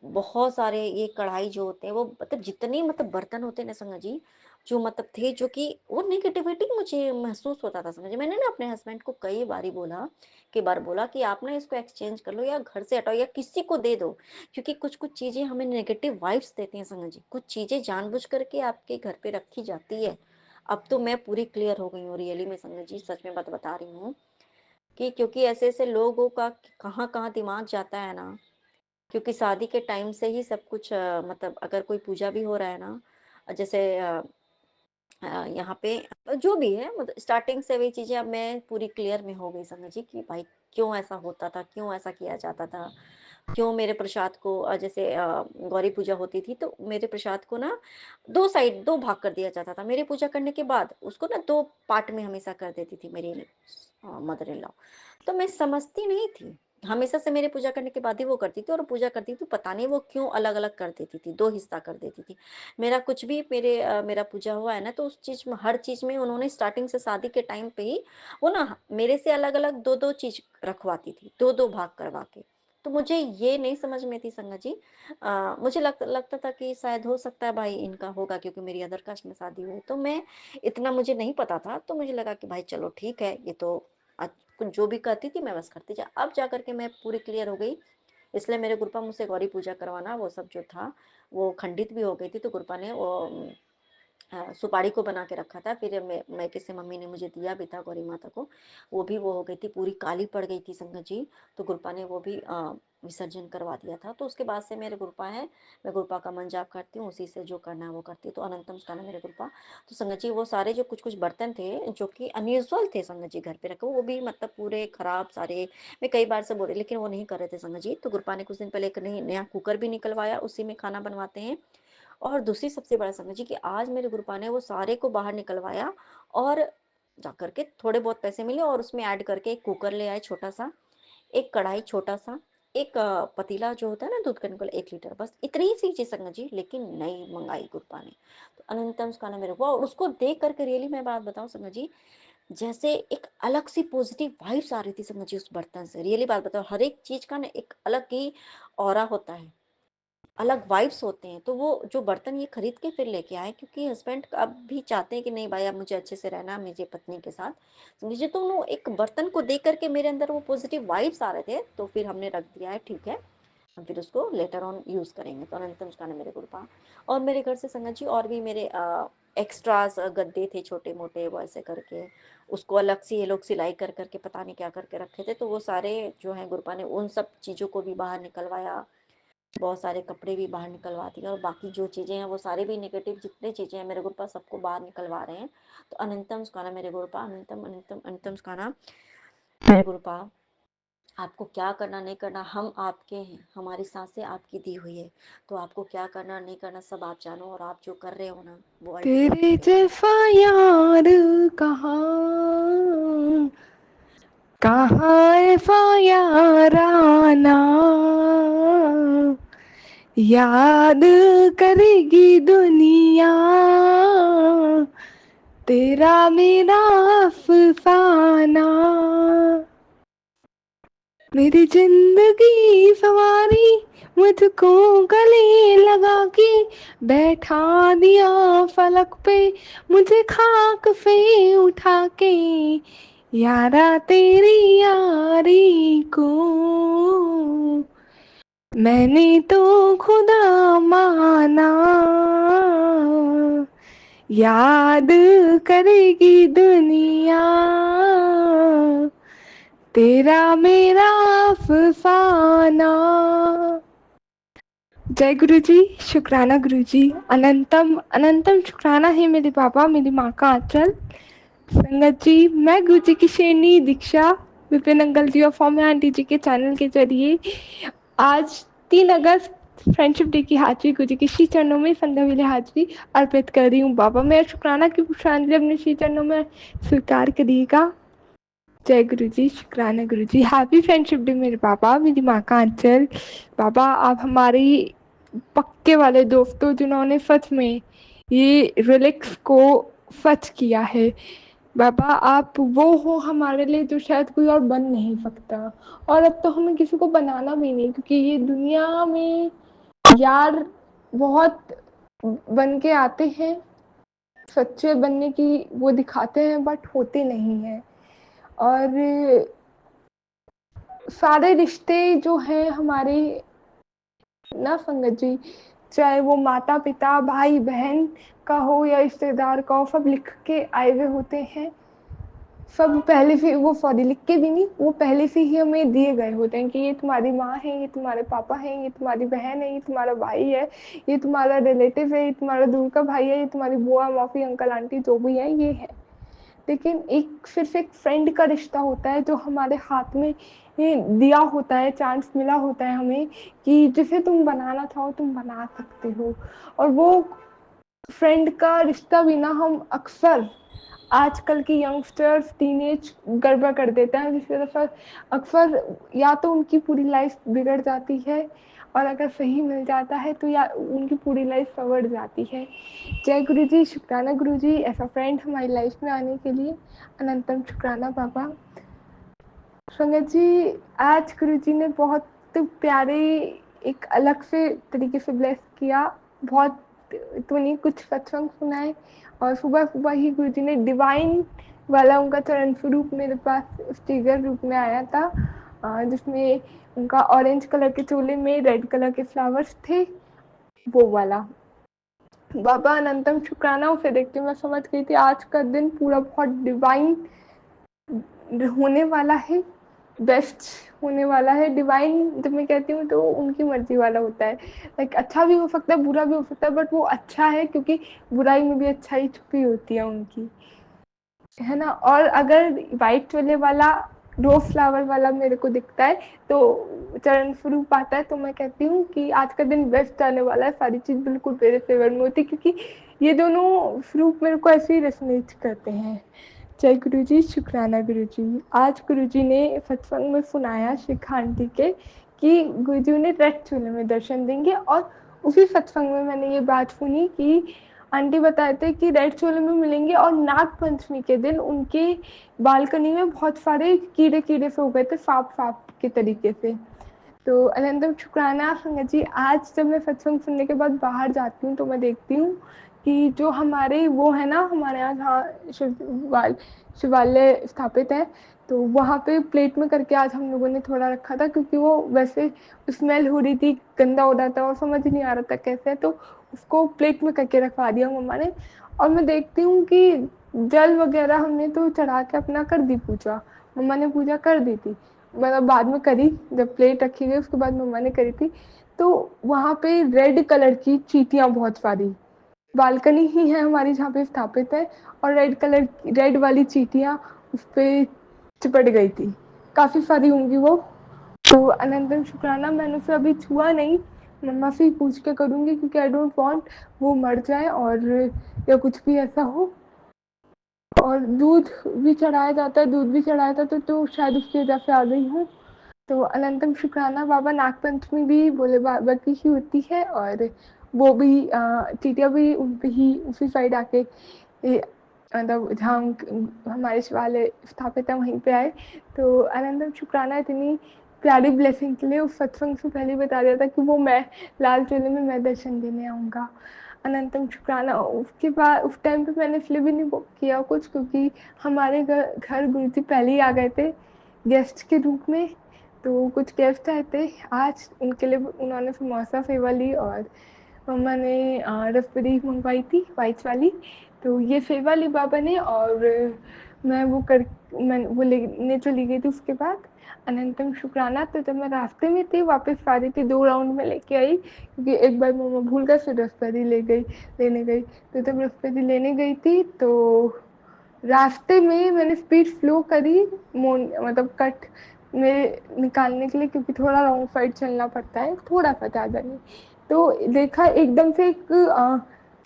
बहुत सारे ये कढ़ाई जो होते हैं वो, मतलब जितने मतलब बर्तन होते हैं ना संगत जी, जो मतलब थे, जो कि वो नेगेटिविटी मुझे महसूस होता था संगत जी। मैंने ना अपने हस्बैंड को कई बार बोला कि आप ना इसको एक्सचेंज कर लो, या घर से हटाओ, या किसी को दे दो, क्योंकि कुछ कुछ चीजें हमें नेगेटिव वाइब्स देती हैं संगत जी, कुछ चीजें जानबूझ करके आपके घर पे रखी जाती है, अब तो मैं पूरी क्लियर हो गई हूँ, रियली में संगत जी सच में बात बता रही हूँ कि क्योंकि ऐसे-ऐसे लोगों का कहाँ-कहाँ दिमाग जाता है ना, क्योंकि शादी के टाइम से ही सब कुछ मतलब अगर कोई पूजा भी हो रहा है ना, जैसे यहाँ पे जो भी है मतलब स्टार्टिंग से वही चीज़ें अब मैं पूरी क्लियर में हो गई समझ जी कि भाई क्यों ऐसा होता था, क्यों ऐसा किया जाता था, क्यों मेरे प्रसाद को जैसे गौरी पूजा होती थी तो मेरे प्रसाद को ना 2 भाग कर दिया जाता था। मेरी पूजा करने के बाद उसको ना 2 पार्ट में हमेशा कर देती थी मेरी मदर इन लॉ। तो मैं समझती नहीं थी। हमेशा से मेरे पूजा करने के बाद ही वो करती थी और पूजा करती थी, पता नहीं वो क्यों अलग-अलग कर देती थी, 2 हिस्सा कर देती थी। मेरा कुछ भी मेरा पूजा हुआ है ना तो उस चीज़ में हर चीज़ में उन्होंने स्टार्टिंग से शादी के टाइम पे ही वो ना मेरे से अलग-अलग 2-2 चीज़ रखवाती थी, 2-2 भाग करवा के। तो मुझे ये नहीं समझ में थी संगत जी। मुझे लगता था कि शायद हो सकता है भाई इनका होगा क्योंकि मेरी अदर कास्ट में शादी हुई। तो मैं इतना मुझे नहीं पता था, तो मुझे लगा कि भाई चलो ठीक है, ये तो कुछ जो भी करती थी मैं बस करती जा अब जा कर के मैं पूरी क्लियर हो गई, इसलिए मेरे गुरुपा मुझसे गौरी पूजा करवाना वो सब जो था, वो खंडित भी हो गई थी, तो गुरुपा ने वो सुपारी को बना के रखा था, फिर मैं किसी मम्मी ने मुझे दिया भी था गौरी माता को, वो भी वो हो गई थी, पूरी काली पड़ गई थी संगत जी, तो गुरुपा ने वो भी विसर्जन करवा दिया था। तो उसके बाद से मेरे गुरुपा है, मैं गुरुपा का मन जाप करती हूँ, उसी से जो करना है वो करती हूँ, तो अनंतम स्नान मेरे गुरुपा। तो संगत जी वो सारे जो कुछ-कुछ बर्तन थे, जो कि अनयूजुअल थे संगत जी घर पे रखे, वो भी मतलब पूरे खराब सारे, मैं कई बार से बोल रही लेकिन वो नहीं कर रहे थे संगत जी। तो गुरुपा ने कुछ दिन पहले एक नया कुकर भी निकलवाया, उसी में खाना बनवाते हैं। और दूसरी सबसे बड़ा समझिए कि आज मेरे गुरुपा ने वो सारे को बाहर निकलवाया और जाकर के थोड़े बहुत पैसे मिले और उसमें ऐड करके एक कुकर ले आए छोटा-सा, एक कढ़ाई छोटा-सा, एक पतीला जो होता है ना दूध करने के लिए 1 लीटर, बस इतनी सी चीज़ संगत जी, लेकिन नई मँगाई गुरुपा ने। तो अनंतम उसका ना मेरे को और उसको देख कर के रियली मैं बात बताऊँ संगत जी, जैसे एक अलग सी पॉजिटिव वाइब्स आ रही थी संगत जी उस बर्तन से। रियली बात बताऊँ, हर एक चीज़ का ना एक अलग ही ऑरा होता है। अलग वाइब्स होते हैं, तो वो जो बर्तन ये खरीद के फिर लेके आए क्योंकि हस्बैंड अब भी चाहते हैं कि नहीं भाई अब मुझे अच्छे से रहना है मुझे पत्नी के साथ। तो मुझे तो वो एक बर्तन को देख कर के मेरे अंदर वो पॉजिटिव वाइब्स आ रहे थे, तो फिर हमने रख दिया है ठीक है, हम फिर उसको लेटर ऑन यूज़ करेंगे। तो अनंतम उसका मेरे गुरुपा और मेरे घर से संगत जी और भी मेरे एक्स्ट्रास गद्दे थे छोटे-मोटे वो ऐसे करके, उसको अलग से ये लोग सिलाई कर कर के पता नहीं क्या करके रखे थे, तो वो सारे जो हैं गुरुपा ने उन सब चीज़ों को भी बाहर निकलवाया। बहुत सारे कपड़े भी बाहर निकलवा दिए और बाकी जो चीज़ें हैं वो सारे भी नेगेटिव जितनी चीज़ें हैं मेरे ग्रुप पर सबको बाहर निकलवा रहे हैं। तो अनंतम सुखाना मेरे गुरुपा अनंतम अनंतम अनंतम सुखाना मेरे गुरुपा आपको क्या करना नहीं करना हम आपके हैं, हमारी सांसें आपकी दी हुई है, तो आपको क्या करना नहीं करना सब आप जानो और आप जो कर रहे हो ना वो अल्टीमेट तेरे ठीक है। जैसा यार कहाँ कहाँ ऐसा यार आना याद करेगी दुनिया तेरा मेरा अफसाना मेरी जिंदगी सवारी मुझको गले लगा के बैठा दिया फलक पे मुझे खाक से उठा के यारा तेरी यारी को मैंने तो खुदा माना याद करेगी दुनिया तेरा मेरा अफसाना। जय गुरु जी, शुक्राना गुरु जी, अनंतम अनंतम शुक्राना है मेरे पापा मेरी माँ का आंचल। संगत जी, मैं गुरु जी की शेरनी दीक्षा विपिन अंकल जी और फॉर्म आंटी जी के चैनल के जरिए आज 3 अगस्त फ्रेंडशिप डे की हाजिरी गुरु जी के श्री चरणों में संध्या वेले हाजिरी अर्पित कर रही हूँ। बाबा मेरा शुक्राना की पुष्पांजलि अपने श्री चरणों में स्वीकार करिएगा। जय गुरु जी, शुक्राना गुरु जी। हैप्पी फ्रेंडशिप डे मेरे पापा मेरी माँ का आंचल। बाबा आप हमारी पक्के वाले दोस्तों जिन्होंने सच में ये रिलिक्स को सच किया है। बाबा आप वो हो हमारे लिए जो शायद कोई और बन नहीं सकता और अब तो हमें किसी को बनाना भी नहीं क्योंकि ये दुनिया में यार बहुत बन के आते हैं, सच्चे बनने की वो दिखाते हैं बट होते नहीं हैं। और सारे रिश्ते जो हैं हमारे ना संगत जी चाहे वो माता पिता भाई बहन का हो या रिश्तेदार का हो, सब लिख के आए हुए होते हैं। सब पहले से वो सॉरी लिख के भी नहीं, वो पहले से ही हमें दिए गए होते हैं कि ये तुम्हारी माँ है, ये तुम्हारे पापा है, ये तुम्हारी बहन है, ये तुम्हारा भाई है, ये तुम्हारा रिलेटिव है, ये तुम्हारा दूर का भाई है, ये तुम्हारी बुआ मौसी अंकल आंटी जो भी है ये है। लेकिन एक सिर्फ एक फ्रेंड का रिश्ता होता है जो हमारे हाथ में ये दिया होता है, चांस मिला होता है हमें कि जिसे तुम बनाना चाहो तुम बना सकते हो। और वो फ्रेंड का रिश्ता भी ना हम अक्सर आजकल की यंगस्टर्स टीनेज गड़बड़ कर देते हैं, जिसकी वजह से अक्सर या तो उनकी पूरी लाइफ बिगड़ जाती है और अगर सही मिल जाता है तो या उनकी पूरी लाइफ संवर जाती है। जय गुरु जी, शुक्राना गुरु जी ऐसा फ्रेंड हमारी लाइफ में आने के लिए। अनंतम शुक्राना बाबा। संगत जी, आज गुरु जी ने बहुत प्यारे एक अलग से तरीके से ब्लेस किया, बहुत तो नहीं कुछ सत्संग सुनाए और सुबह सुबह ही गुरु जी ने डिवाइन वाला उनका चरण स्वरूप मेरे पास स्टिकर रूप में आया था, जिसमें उनका ऑरेंज कलर के चोले में रेड कलर के फ्लावर्स थे, वो वाला। बाबा अनंतम शुक्राना, उसे देख के मैं समझ गई थी आज का दिन पूरा बहुत डिवाइन होने वाला है, बेस्ट होने वाला है। डिवाइन जब मैं कहती हूँ तो उनकी मर्जी वाला होता है, लाइक अच्छा भी हो सकता है बुरा भी हो सकता है, बट वो अच्छा है क्योंकि बुराई में भी अच्छाई छुपी होती है उनकी, है ना। और अगर वाइट वाले वाला रोज फ्लावर वाला मेरे को दिखता है तो चरण स्वरूप आता है, तो मैं कहती हूँ कि आज का दिन बेस्ट आने वाला है, सारी चीज़ बिल्कुल मेरे फेवर में होती है क्योंकि ये दोनों स्वरूप मेरे को ऐसे ही रेसोनेट करते हैं। जय गुरु जी, शुक्राना गुरु जी। आज गुरु जी ने सत्संग में सुनाया शिखा आंटी के कि गुरु जी उन्हें रेड चूल्हे में दर्शन देंगे, और उसी सत्संग में मैंने ये बात सुनी कि आंटी बताए थे कि रेड चोले में मिलेंगे, और नाग पंचमी के दिन उनके बालकनी में बहुत सारे कीड़े कीड़े से हो गए थे, सांप सांप के तरीके से। तो अनंतम शुक्राना संगत जी, आज जब मैं सत्संग सुनने के बाद बाहर जाती हूँ तो मैं देखती हूँ कि जो हमारे वो है ना, हमारे यहाँ जहाँ शिवालय स्थापित है, तो वहाँ पे प्लेट में करके आज हम लोगों ने थोड़ा रखा था क्योंकि वो वैसे स्मेल हो रही थी, गंदा हो रहा था और समझ नहीं आ रहा था कैसे, तो उसको प्लेट में करके रखवा दिया मम्मा ने। और मैं देखती हूँ कि जल वगैरह हमने तो चढ़ा के अपना कर दी पूजा, मम्मा ने पूजा कर दी थी, मतलब बाद में करी, जब प्लेट रखी गई उसके बाद मम्मा ने करी थी। तो वहाँ पे रेड कलर की चींटियाँ बहुत सारी, बालकनी ही है हमारी जहाँ पे स्थापित है, और रेड वाली चींटियाँ उस पर चिपट गई थी, काफ़ी सारी होंगी वो। तो अनंतम शुक्राना, मैंने उसे अभी छुआ नहीं, मम्मा से ही पूछ के करूँगी क्योंकि आई डोंट वांट वो मर जाए और या कुछ भी ऐसा हो। और दूध भी चढ़ाया जाता है, दूध भी चढ़ाया था तो शायद उसकी वजह से आ गई हूँ। तो अनंतम शुक्राना बाबा। नागपंचमी भी भोले बाबा की ही होती है, और वो भी चीटियाँ भी उन पे ही उसी साइड आके मतलब जहाँ हमारे शिवालय स्थापित है वहीं पे आए। तो अनंतम शुक्राना, इतनी प्यारी ब्लेसिंग के लिए उस सत्संग से पहले बता दिया था कि वो मैं लाल चोले में मैं दर्शन देने आऊँगा। अनंतम शुक्राना। उसके बाद उस टाइम पे मैंने इसलिए भी नहीं किया कुछ क्योंकि हमारे घर गुरुजी पहले ही आ गए थे गेस्ट के रूप में, तो कुछ गेस्ट आए थे आज, उनके लिए उन्होंने समोसा सेवा ली और मम्मा ने रसबरी मंगवाई थी वाइट वाली, तो ये सेवा ली बाबा ने, और मैं वो लेने चली गई थी। उसके बाद अनंतम शुक्राना, तो जब मैं रास्ते में थी वापस आ रही थी 2 राउंड में लेके आई क्योंकि एक बार मम्मा भूल गए, फिर रसबरी लेने गई। तो जब रसबरी लेने गई थी तो रास्ते में मैंने स्पीड स्लो करी, मतलब कट में निकालने के लिए क्योंकि थोड़ा रॉन्ग साइड चलना पड़ता है, थोड़ा सा ज़्यादा नहीं। तो देखा एकदम से एक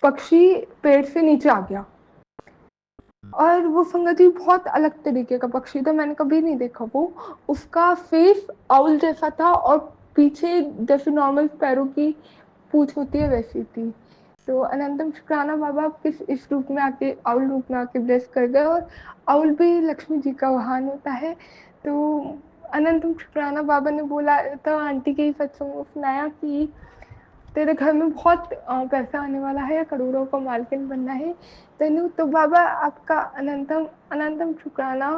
पक्षी पेड़ से नीचे आ गया, और वो संगत ही बहुत अलग तरीके का पक्षी था, मैंने कभी नहीं देखा वो। उसका फेस आउल जैसा था और पीछे जैसे नॉर्मल पैरों की पूछ होती है वैसी थी। तो अनंतम शुक्राना बाबा, आप किस इस रूप में आके आउल रूप में आके ब्लेस कर गए, और आउल भी लक्ष्मी जी का वाहन होता है। तो अनंतम शुक्राना बाबा ने बोला था, आंटी के ही सत्संग में सुनाया कि तेरे घर में बहुत पैसा आने वाला है, करोड़ों का मालकिन बनना है तेनू। तो बाबा आपका अनंतम अनंतम शुक्राना,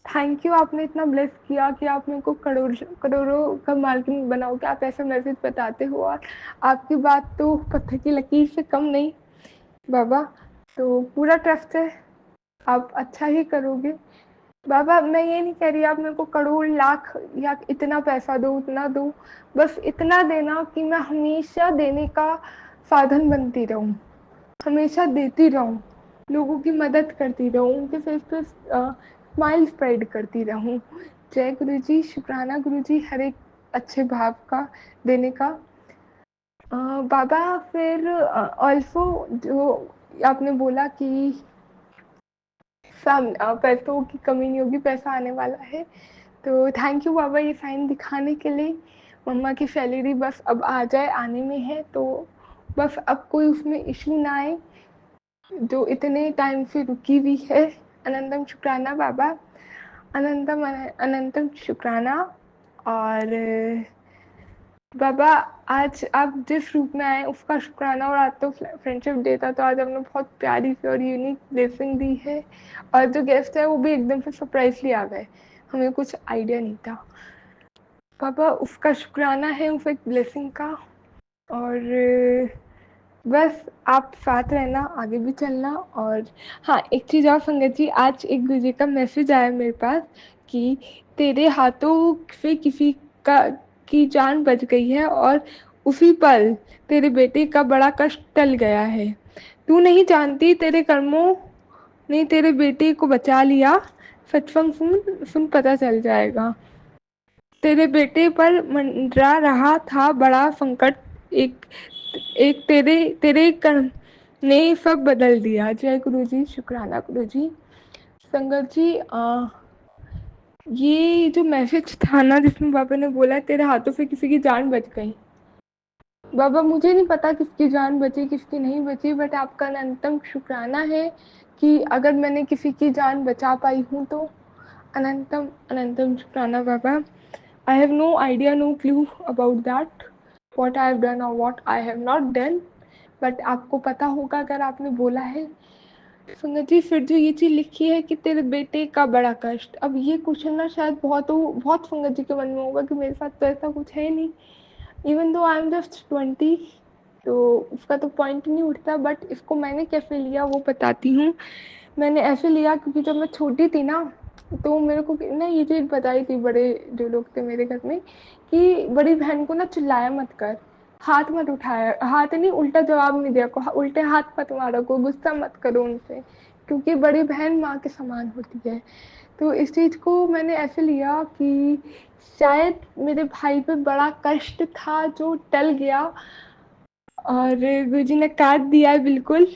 थैंक यू, आपने इतना ब्लेस किया कि आप मेरे को करोड़ों का मालकिन बनाओगे। आप ऐसा मैसेज बताते हो और आपकी बात तो पत्थर की लकीर से कम नहीं बाबा। तो पूरा ट्रस्ट है, आप अच्छा ही करोगे बाबा। मैं ये नहीं कह रही आप मेरे को करोड़ लाख या इतना पैसा दो उतना दो, बस इतना देना कि मैं हमेशा देने का साधन बनती रहूं, हमेशा देती रहूं, लोगों की मदद करती रहूं, उनके फेस पे स्माइल स्प्रेड करती रहूं। जय गुरु जी, शुक्राना गुरु जी हर एक अच्छे भाव का देने का। बाबा फिर ऑल्सो जो आपने बोला कि पैसों की कमी नहीं होगी, पैसा आने वाला है, तो थैंक यू बाबा ये साइन दिखाने के लिए। मम्मा की सैलरी बस अब आ जाए, आने में है, तो बस अब कोई उसमें इशू ना आए जो इतने टाइम से रुकी हुई है। अनंतम शुक्राना बाबा, अनंतम अनंतम शुक्राना। और बाबा आज आप जिस रूप में आए उसका शुक्राना। और आज तो फ्रेंडशिप डे था, तो आज हमने बहुत प्यारी सी और यूनिक ब्लेसिंग दी है। और जो गेस्ट है वो भी एकदम से सरप्राइजली आ गए, हमें कुछ आइडिया नहीं था बाबा, उसका शुक्राना है उस एक ब्लेसिंग का। और बस आप साथ रहना, आगे भी चलना। और हाँ, एक चीज़ और संगत जी, आज एक गुरुजी का मैसेज आया मेरे पास कि तेरे हाथों से किसी का की जान बच गई है और उसी पल तेरे बेटे का बड़ा कष्ट टल गया है। तू नहीं जानती तेरे कर्मों ने तेरे बेटे को बचा लिया। सत्संग सुन सुन पता चल जाएगा। तेरे बेटे पर मंडरा रहा था बड़ा संकट, एक एक तेरे तेरे कर्म ने सब बदल दिया। जय गुरु जी, शुक्राना गुरु जी। संगत जी, ये जो मैसेज था ना जिसमें बाबा ने बोला तेरे हाथों से किसी की जान बच गई, बाबा मुझे नहीं पता किसकी जान बची किसकी नहीं बची, बट आपका अनंतम शुक्राना है कि अगर मैंने किसी की जान बचा पाई हूँ तो अनंतम अनंतम शुक्राना बाबा। I have no idea, no clue about that, what I have done or what I have not done, but आपको पता होगा अगर आपने बोला है। संगत जी, फिर जो ये चीज़ लिखी है कि तेरे बेटे का बड़ा कष्ट, अब ये क्वेश्चन ना शायद बहुत संगत जी के मन में होगा कि मेरे साथ तो ऐसा कुछ है नहीं, even though I am just 20, तो उसका तो पॉइंट नहीं उठता। बट इसको मैंने कैसे लिया वो बताती हूँ। मैंने ऐसे लिया क्योंकि जब मैं छोटी थी ना, तो मेरे को ना ये चीज़ बताई थी बड़े जो लोग थे मेरे घर में कि बड़ी बहन को ना चिल्लाया मत कर, हाथ मत उठाया, हाथ नहीं उल्टा जवाब नहीं दिया को, उल्टे हाथ मत मारा को, गुस्सा मत करो उनसे, क्योंकि बड़ी बहन माँ के समान होती है। तो इस चीज़ को मैंने ऐसे लिया कि शायद मेरे भाई पे बड़ा कष्ट था जो टल गया और गुरुजी ने काट दिया है बिल्कुल।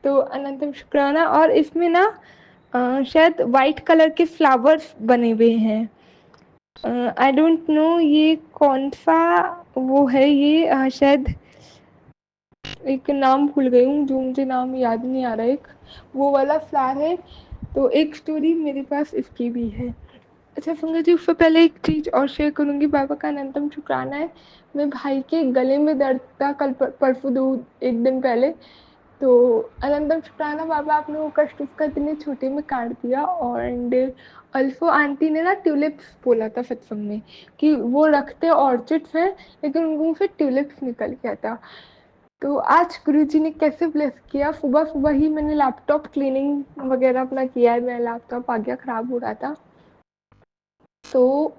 तो अनंतम शुक्राना। और इसमें ना शायद वाइट कलर के फ्लावर्स बने हुए हैं। आई डोंट नो ये कौन सा वो है, ये शायद एक नाम भूल गई हूँ जो मुझे नाम याद नहीं आ रहा, एक वो वाला फ्लावर है। तो एक स्टोरी मेरे पास इसकी भी है। अच्छा संगत जी, उससे पहले एक चीज़ और शेयर करूँगी। बाबा का अनंतम शुक्राना है, मेरे भाई के गले में दर्द था कल परसों दो एक दिन पहले। तो अनंतम शुक्राना बाबा, आपने वो कष्ट उसका इतने छोटे में काट दिया। और अल्फो आंटी ने ना ट्यूलिप्स बोला था सत्संग में कि वो रखते ऑर्चिड्स हैं लेकिन उनको फिर ट्यूलिप्स निकल गया था। तो आज गुरुजी ने कैसे ब्लेस किया, सुबह सुबह ही मैंने लैपटॉप क्लीनिंग वगैरह अपना किया है, मेरा लैपटॉप आ गया ख़राब हो रहा था, तो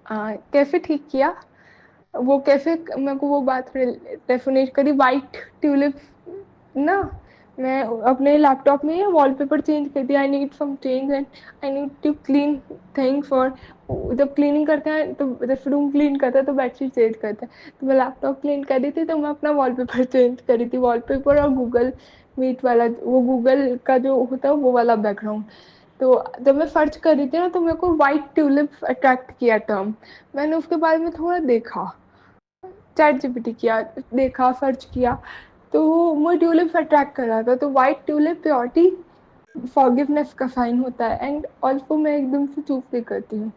कैसे ठीक किया वो, कैसे मेरे को वो बात रेफोनेट करी। वाइट ट्यूलिप ना, मैं अपने लैपटॉप में वॉलपेपर चेंज कर दिया। I need some change and I need to clean things. और जब क्लीनिंग करते हैं तो जैसे रूम क्लीन करता है तो बेडशीट चेंज करता है, तो मैं लैपटॉप क्लीन कर रही थी तो मैं अपना वॉलपेपर चेंज कर रही थी, वॉलपेपर और गूगल मीट वाला, वो गूगल का जो होता है वो वाला बैकग्राउंड। तो जब मैं सर्च कर रही थी ना तो मेरे को वाइट ट्यूलिप अट्रैक्ट किया टर्म। मैंने उसके बारे में थोड़ा देखा, चैट जीपीटी किया, देखा, सर्च किया, तो मुझे ट्यूलिप अट्रैक्ट कर रहा था। तो वाइट ट्यूलिप प्योरिटी फॉरगिवनेस का साइन होता है। एंड ऑल्सो मैं एकदम से चूज नहीं करती हूँ,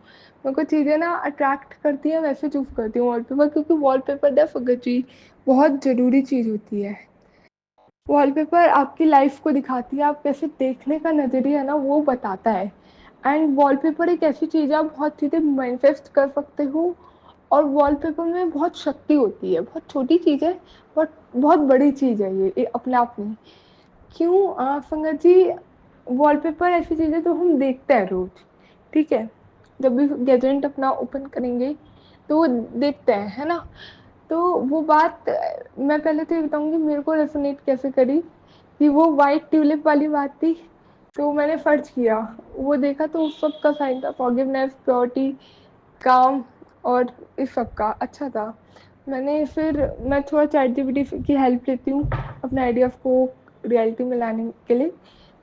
मेरे को चीज़ें ना अट्रैक्ट करती हैं वैसे चूज करती हूँ वॉलपेपर, क्योंकि वॉलपेपर द फगत जी बहुत ज़रूरी चीज़ होती है। वॉलपेपर आपकी लाइफ को दिखाती है, आप कैसे देखने का नज़रिया है ना वो बताता है। एंड वॉलपेपर एक ऐसी चीज़ है, आप बहुत चीज़ें मैनिफेस्ट कर सकते हो, और वॉलपेपर में बहुत शक्ति होती है। बहुत छोटी चीज़ है बट बहुत बड़ी चीज़ है ये अपने आप में। क्यों संगत जी, वॉलपेपर ऐसी चीज़ है जो हम देखते हैं रोज, ठीक है। जब भी गैजेट अपना ओपन करेंगे तो वो देखते हैं, है ना। तो वो बात मैं पहले तो ये बताऊंगी मेरे को रेसोनेट कैसे करी, कि वो वाइट ट्यूलिप वाली बात थी। तो मैंने सर्च किया, वो देखा तो उस सब का साइन था, फॉरगिवनेस, प्योरिटी, काम, और इस सब का अच्छा था। मैं थोड़ा चैट जीपीटी की हेल्प लेती हूँ अपने आइडियाज़ को रियलिटी में लाने के लिए।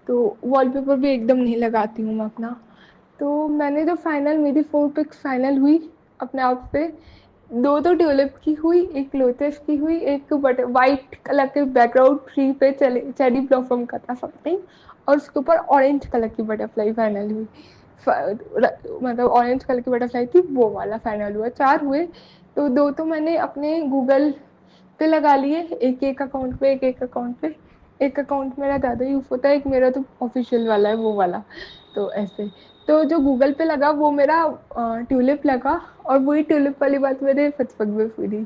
तो वॉलपेपर भी एकदम नहीं लगाती हूँ मैं अपना। तो मैंने जो फाइनल मेरी 4 पिक्स फाइनल हुई अपने आप पे, 2 तो ट्यूलिप की हुई, एक लोटस की हुई, एक बट वाइट कलर के बैकग्राउंड ट्री पे चेरी ब्लॉसम का था समथिंग, और उसके ऊपर ऑरेंज कलर की बटरफ्लाई फाइनल हुई। मतलब ऑरेंज कलर की बटरफ्लाई थी, वो वाला फाइनल हुआ। 4 हुए, तो 2 तो मैंने अपने गूगल पे लगा लिए, एक एक अकाउंट पे, एक अकाउंट पे। एक अकाउंट मेरा ज़्यादा यूज़ होता है, एक मेरा तो ऑफिशियल वाला है वो वाला। तो ऐसे, तो जो गूगल पे लगा वो मेरा ट्यूलिप लगा, और वही ट्यूलिप वाली बात मेरे फेसबुक में पूरी,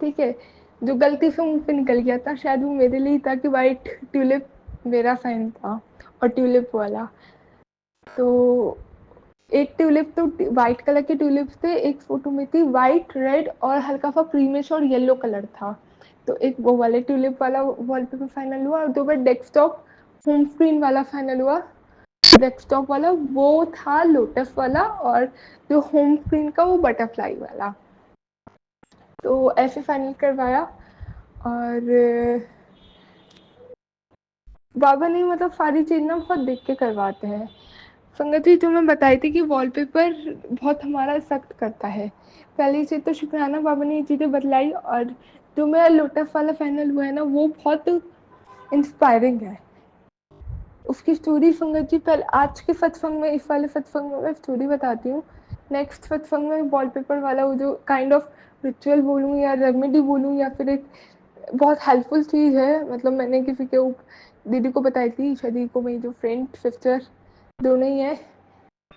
ठीक है। जो गलती से मुँह पे निकल गया था शायद वो मेरे लिए ही था, कि वाइट ट्यूलिप मेरा साइन था और ट्यूलिप वाला। तो एक ट्यूलिप तो वाइट कलर के ट्यूलिप्स थे, एक फोटो में थी वाइट, रेड और हल्का सा क्रीमिश और येलो कलर था। तो एक वो वाले ट्यूलिप वाला वॉलपेपर फाइनल हुआ, और दो बार डेस्कटॉप होम स्क्रीन वाला फाइनल हुआ। डेस्कटॉप वाला वो था लोटस वाला, और जो होम स्क्रीन का वो बटरफ्लाई वाला। तो ऐसे फाइनल करवाया, और बाबा ने मतलब सारी चीज़ ना बहुत देख के करवाते हैं। संगत जी, जो मैं बताई थी कि वॉलपेपर बहुत हमारा इफेक्ट करता है, पहली चीज़ तो शुक्राना बाबा ने ये चीज़ें बतलाई। और जो मेरा लोटस वाला फाइनल हुआ है ना, वो बहुत इंस्पायरिंग है। उसकी स्टोरी संगत जी पहले आज के सत्संग में, इस वाले सत्संग में मैं स्टोरी बताती हूँ। नेक्स्ट सत्संग में वॉलपेपर वाला वो जो काइंड ऑफ रिचुअल बोलूँ या रेमेडी बोलूँ, या फिर एक बहुत हेल्पफुल चीज़ है, मतलब मैंने किसी के दीदी को बताई थी, ईशा दी को, मेरी जो फ्रेंड सिस्टर दोनों ही है,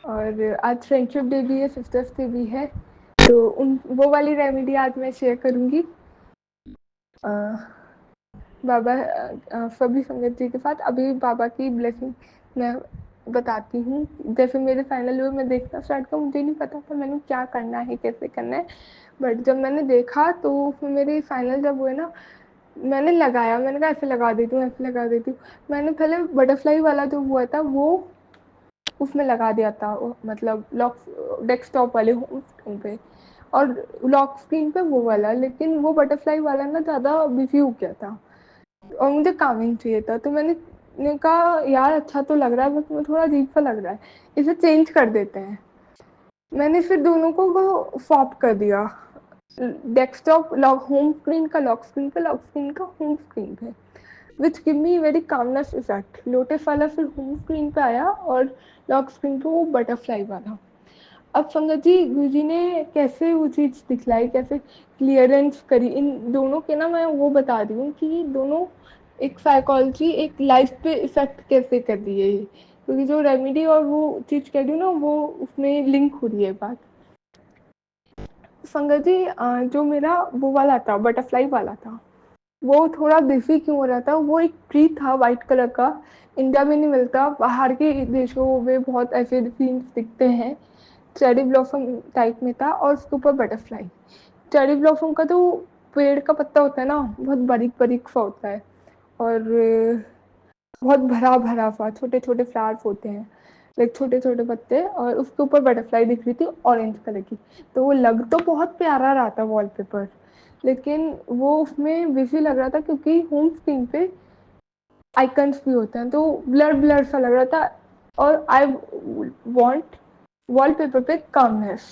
और आज फ्रेंडशिप डे भी है, सिस्टर्स डे भी है। तो उन वो वाली रेमेडी आज मैं शेयर करूँगी बाबा सभी संगत जी के साथ। अभी बाबा की ब्लेसिंग मैं बताती हूँ। जैसे मेरे फाइनल हुए, मैं देखना स्टार्ट किया, मुझे नहीं पता था मैंने क्या करना है, कैसे करना है। बट जब मैंने देखा तो मेरे फाइनल जब हुए ना, मैंने लगाया, मैंने कहा ऐसे लगा देती हूँ, ऐसे लगा देती हूँ। मैंने पहले बटरफ्लाई वाला जो हुआ था वो उसमें लगा दिया था, मतलब लॉक डेस्कटॉप वाले होम स्क्रीन पे, और लॉक स्क्रीन पे वो वाला, लेकिन वो बटरफ्लाई वाला ना ज़्यादा बिजी हो गया था, और मुझे कामिंग चाहिए था। तो मैंने कहा यार अच्छा तो लग रहा है, बस मुझे थोड़ा अजीब सा लग रहा है, इसे चेंज कर देते हैं। मैंने फिर दोनों को स्वैप कर दिया, डेस्कटॉप लॉक होम स्क्रीन का लॉक स्क्रीन पे, लॉक स्क्रीन का होम स्क्रीन पे, which give me very calmness effect. Lotus वाला फिर होम स्क्रीन पे आया, और लॉक स्क्रीन पे वो बटरफ्लाई वाला। अब संगत जी, गुरुजी ने कैसे वो चीज़ दिखलाई, कैसे क्लियरेंस करी इन दोनों के ना, मैं वो बता रही हूँ कि दोनों एक साइकोलॉजी, एक लाइफ पे इफेक्ट कैसे कर रही है ये, क्योंकि जो रेमेडी और वो चीज़ कह रही हूँ ना, वो उसमें लिंक हो रही है बात। संगत जी, जो मेरा वो वाला था, बटरफ्लाई वाला था, वो थोड़ा बिजी क्यों हो रहा था। वो एक ट्री था वाइट कलर का, इंडिया में नहीं मिलता, बाहर के देशों में बहुत ऐसे सीन्स दिखते हैं। चेरी ब्लॉसम टाइप में था, और उसके ऊपर बटरफ्लाई। चेरी ब्लॉसम का तो पेड़ का पत्ता होता है ना, बहुत बारीक बारीक सा होता है, और बहुत भरा भरा सा, छोटे छोटे फ्लावर्स होते हैं, लाइक छोटे छोटे पत्ते, और उसके ऊपर बटरफ्लाई दिख रही थी ऑरेंज कलर की। तो वो लग तो बहुत प्यारा रहा था वॉलपेपर, लेकिन वो उसमें बिजी लग रहा था, क्योंकि होम स्क्रीन पे आइकन्स भी होते हैं, तो ब्लर ब्लर सा लग रहा था। और आई वॉन्ट वॉलपेपर पे कामनेस,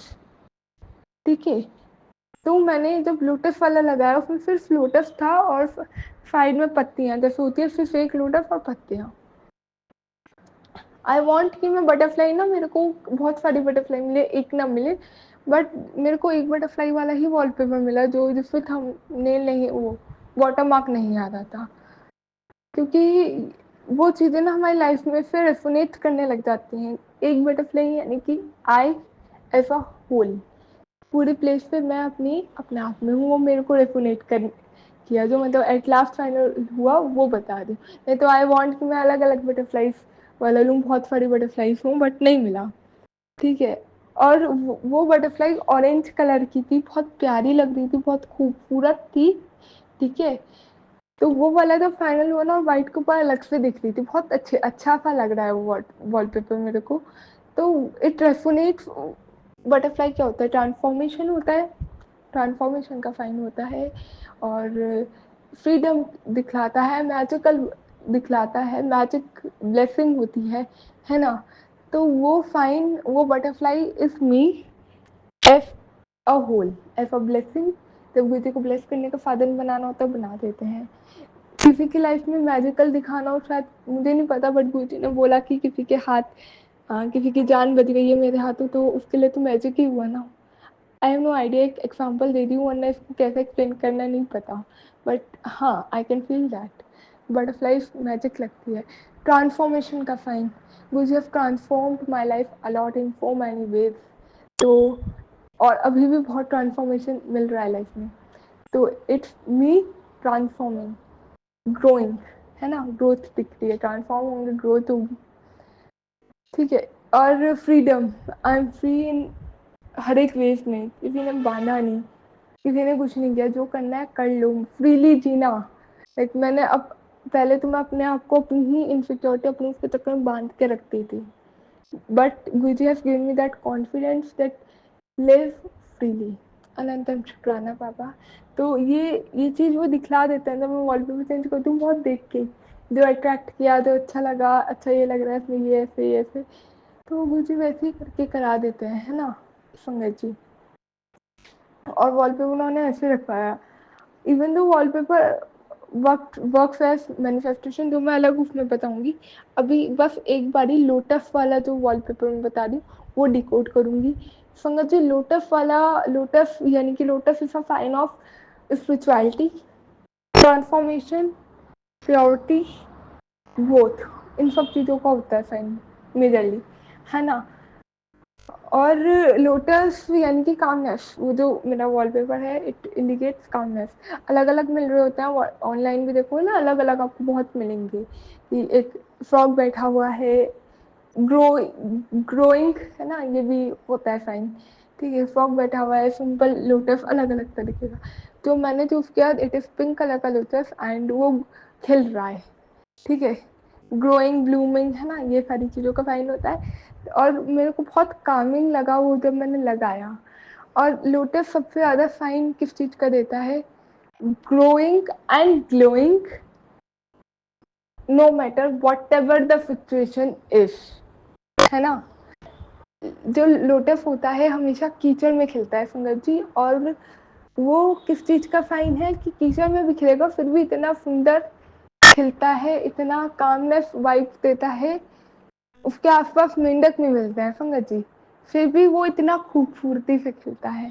ठीक है। तो मैंने जब लोटस वाला लगाया, उसमें सिर्फ लोटस था, और साइड में पत्तियां जैसे होती है, सिर्फ एक लोटस और पत्तियां। आई वॉन्ट कि मैं बटरफ्लाई ना, मेरे को बहुत सारी बटरफ्लाई मिले, एक ना मिले, बट मेरे को एक बटरफ्लाई वाला ही वॉलपेपर मिला, जो जिसमें थंबनेल नहीं, वो वाटर मार्क नहीं आ रहा था। क्योंकि वो चीज़ें ना हमारी लाइफ में फिर रेफोनेट करने लग जाती हैं। एक बटरफ्लाई यानी कि आई एज अ होल, पूरी प्लेस पे मैं अपने आप में हूँ, वो मेरे को रेफोनेट कर किया, जो मतलब एट लास्ट फाइनल हुआ वो बता रही हूँ। नहीं तो आई वॉन्ट कि मैं अलग अलग बटरफ्लाइज वाला लूँ, बहुत सारी बटरफ्लाइज हूँ, बट नहीं मिला। ठीक है। और वो बटरफ्लाई ऑरेंज कलर की थी, बहुत प्यारी लग रही थी, बहुत खूबसूरत थी। ठीक है। तो वो वाला जब फाइनल हुआ ना, वाइट के ऊपर अलग से दिख रही थी, बहुत अच्छा सा लग रहा है वो वॉलपेपर मेरे को। तो इट रेफोनेट। बटरफ्लाई क्या होता है? ट्रांसफॉर्मेशन होता है, ट्रांसफॉर्मेशन का साइन होता है, और फ्रीडम दिखलाता है, मैजिकल दिखलाता है, मैजिक ब्लेसिंग होती है ना। तो वो फाइन, वो बटरफ्लाई इज मी एफ अ होल, एफ अ ब्लेसिंग। जब किसी को ब्लेस करने का साधन बनाना होता है, बना देते हैं। किसी की लाइफ में मैजिकल दिखाना हो, शायद मुझे नहीं पता, बट गुरुजी ने बोला कि किसी के हाथ, किसी की जान बच गई है मेरे हाथों, तो उसके लिए तो मैजिक ही हुआ ना। आई हैव नो आइडिया, एक एग्जाम्पल दे दी हूँ, वरना इसको कैसे एक्सप्लेन करना नहीं पता, बट हाँ I can feel that butterfly magic लगती है। ट्रांसफॉर्मेशन का sign, Guruji have transformed my life a lot in so many ways. तो और अभी भी बहुत ट्रांसफॉर्मेशन मिल रहा है लाइफ में। तो इट्स मी ट्रांसफॉर्मिंग, ग्रोइंग, है ना, ग्रोथ दिख रही है, ट्रांसफॉर्म होंगे, ग्रोथ होगी। ठीक है। और freedom, I am free in हर एक वेज में, किसी ने बांधा नहीं, किसी ने कुछ नहीं किया, जो करना है कर लो, फ्रीली जीना। लाइक मैंने अब, पहले तो मैं अपने आप को अपनी ही इनसिक्योरिटी, अपने उसके चक्कर में बांध के रखती थी, but Guruji have given me that confidence that live freely. अनंतम शुक्राना पापा। तो ये चीज़ वो दिखला देते हैं, जब मैं वॉलपेपर चेंज करती हूँ बहुत देख के, जो अट्रैक्ट किया, जो अच्छा लगा, अच्छा ये लग रहा है इसमें, ये ऐसे, ये ऐसे, तो गुरुजी वैसे ही करके करा देते हैं, है ना संगत जी। और वॉलपेपर उन्होंने ऐसे रखवाया, even though wallpaper work as manifestation, जो मैं अलग उसमें बताऊंगी। अभी बस एक बारी लोटस वाला जो वॉलपेपर में बता दी वो डिकोड करूंगी। संगत जी, लोटस वाला, लोटस यानी कि lotus is a sign of spirituality, transformation, purity, growth, इन सब चीज़ों का होता है साइन मेजरली, है ना। और लोटस यानी कि कामनेस, वो जो मेरा वॉलपेपर है इट इंडिकेट्स कामनेस। अलग अलग मिल रहे होते हैं, ऑनलाइन भी देखो ना, अलग अलग आपको बहुत मिलेंगे, कि एक फ्रॉग बैठा हुआ है, ग्रोइंग, है ना, ये भी होता है साइन। ठीक है, फ्रॉग बैठा हुआ है, सिंपल लोटस, अलग अलग तरीके का। तो मैंने चूज किया, इट इज पिंक कलर का लोटस, एंड वो खिल रहा है। ठीक है, ग्रोइंग, ब्लूमिंग, है ना, ये सारी चीज़ों का साइन होता है। और मेरे को बहुत कामिंग लगा वो जब मैंने लगाया। और लोटस सबसे ज़्यादा साइन किस चीज़ का देता है? Growing and glowing, no matter whatever the situation is, है ना। जो लोटस होता है हमेशा कीचड़ में खिलता है संगत जी, और वो किस चीज़ का साइन है कि कीचड़ में बिखरेगा फिर भी इतना सुंदर खिलता है, इतना कामनेस वाइब देता है, उसके आसपास मेंढक नहीं मिलते हैं संगत जी, फिर भी वो इतना खूबसूरती से खिलता है।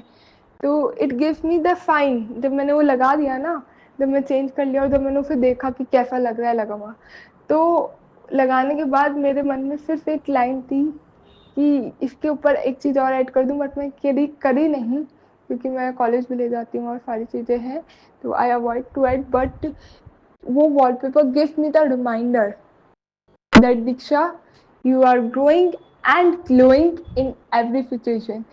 तो it gives me the sign, जब मैंने वो लगा दिया ना, जब मैं चेंज कर लिया और जब मैंने उसे देखा कि कैसा लग रहा है लगा हुआ, तो लगाने के बाद मेरे मन में सिर्फ एक लाइन थी कि इसके ऊपर एक चीज़ और ऐड कर दूँ, बट मैं करी नहीं, क्योंकि मैं कॉलेज भी ले जाती हूँ और सारी चीज़ें हैं, तो I avoid to add. But वो wallpaper gives me the reminder that Diksha, you are growing and glowing in every situation.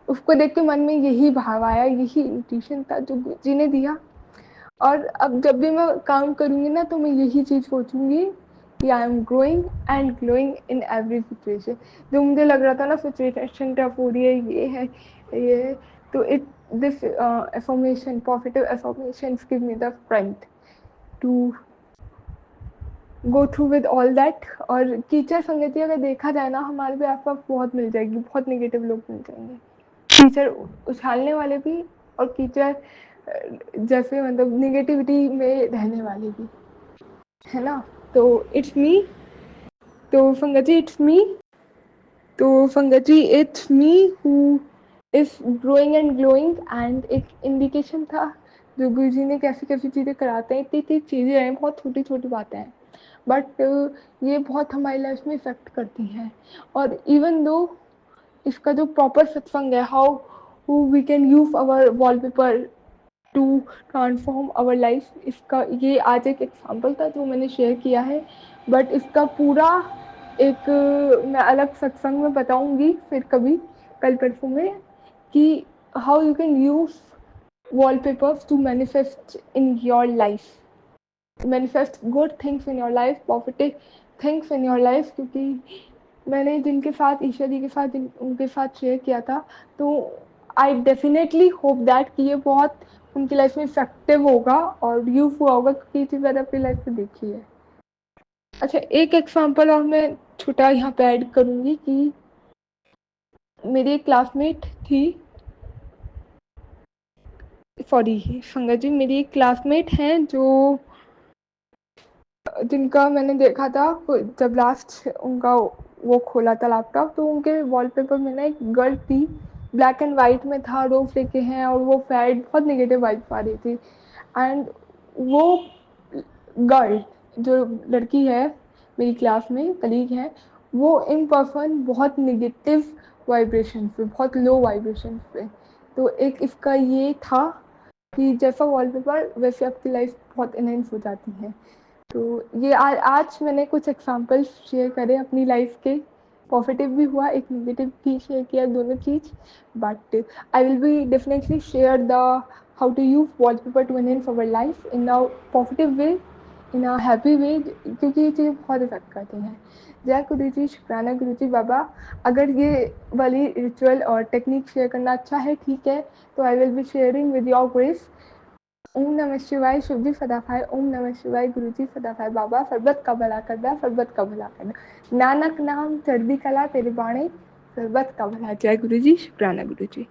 उसको देख के मन में यही भाव आया, यही इंट्यूशन था जो गुरुजी ने दिया। और अब जब भी मैं काम करूँगी ना, तो मैं यही चीज़ सोचूंगी कि I am growing and glowing in every situation. जो मुझे लग रहा था ना सिचुएशन टफ हो रही है, ये है, तो it this affirmation, positive affirmation give me the strength to go through with all that. और कीचड़ संगति अगर देखा जाए ना, हमारे भी आसपास बहुत मिल जाएगी, बहुत नेगेटिव लोग मिल जाएंगे, कीचड़ उछालने वाले भी, और कीचड़ जैसे मतलब निगेटिविटी में रहने वाले भी, है ना। तो इट्स मी, तो संगति इट्स मी, तो संगति it's me who is growing and glowing. And एक इंडिकेशन था जो गुरुजी ने कैसी कैसी चीज़ें कराते हैं, इतनी इतनी चीज़ें हैं, बहुत छोटी छोटी बातें हैं, बट ये बहुत हमारी लाइफ में इफ़ेक्ट करती हैं। और इवन दो इसका जो प्रॉपर सत्संग है, how we can use our wallpaper to transform our life, इसका ये आज एक एग्जाम्पल था जो मैंने शेयर किया है। बट इसका पूरा एक मैं अलग सत्संग में बताऊंगी फिर कभी, कल परसों में, कि how you can use wallpapers to manifest in your life, manifest good things in your life, positive things in your life। क्योंकि मैंने जिनके साथ ईशा जी के साथ उनके साथ शेयर किया था, तो आई डेफिनेटली होप दैट कि ये बहुत उनकी लाइफ में इफेक्टिव होगा और यूज हुआ होगा, क्योंकि ये चीज़ मैंने अपनी लाइफ में देखी है। अच्छा, एक एग्जाम्पल और मैं छोटा यहाँ पे ऐड करूँगी कि मेरी एक क्लासमेट थी, सॉरी संगत जी, मेरी एक क्लासमेट हैं जो जिनका मैंने देखा था जब लास्ट उनका वो खोला था लैपटॉप, तो उनके वॉलपेपर में ना एक गर्ल थी, ब्लैक एंड वाइट में था, रोज लेके हैं, और वो फैड बहुत नेगेटिव वाइब आ रही थी। एंड वो गर्ल जो लड़की है मेरी क्लास में कलीग है, वो इन पर्सन बहुत नेगेटिव वाइब्रेशन पे, बहुत लो वाइब्रेशन पे। तो एक इसका ये था कि जैसा वॉलपेपर वैसे आपकी लाइफ बहुत इनहेंस हो जाती है। तो ये आज मैंने कुछ एग्जांपल्स शेयर करे अपनी लाइफ के, पॉजिटिव भी हुआ, एक नेगेटिव भी शेयर किया, दोनों चीज़। But I will be definitely share the how to use wallpaper to enhance our life in a positive way, in a happy way, क्योंकि ये चीज़ें बहुत इफेक्ट करती हैं। जय गुरु जी, शुक्राना गुरु जी बाबा। अगर ये वाली रिचुअल और टेक्निक शेयर करना अच्छा है, ठीक है, तो I will be sharing with your grace. ओम नमः शिवाय, शुभ जी सदाफाय, ओम नमः शिवाय, गुरु जी सदाफाय। बाबा सरबत का भला करदा, सरबत का भला करदा, नानक नाम चढ़दी कला तेरे बाणे, सरबत का भला। जय गुरु जी, शुक्राना गुरु जी।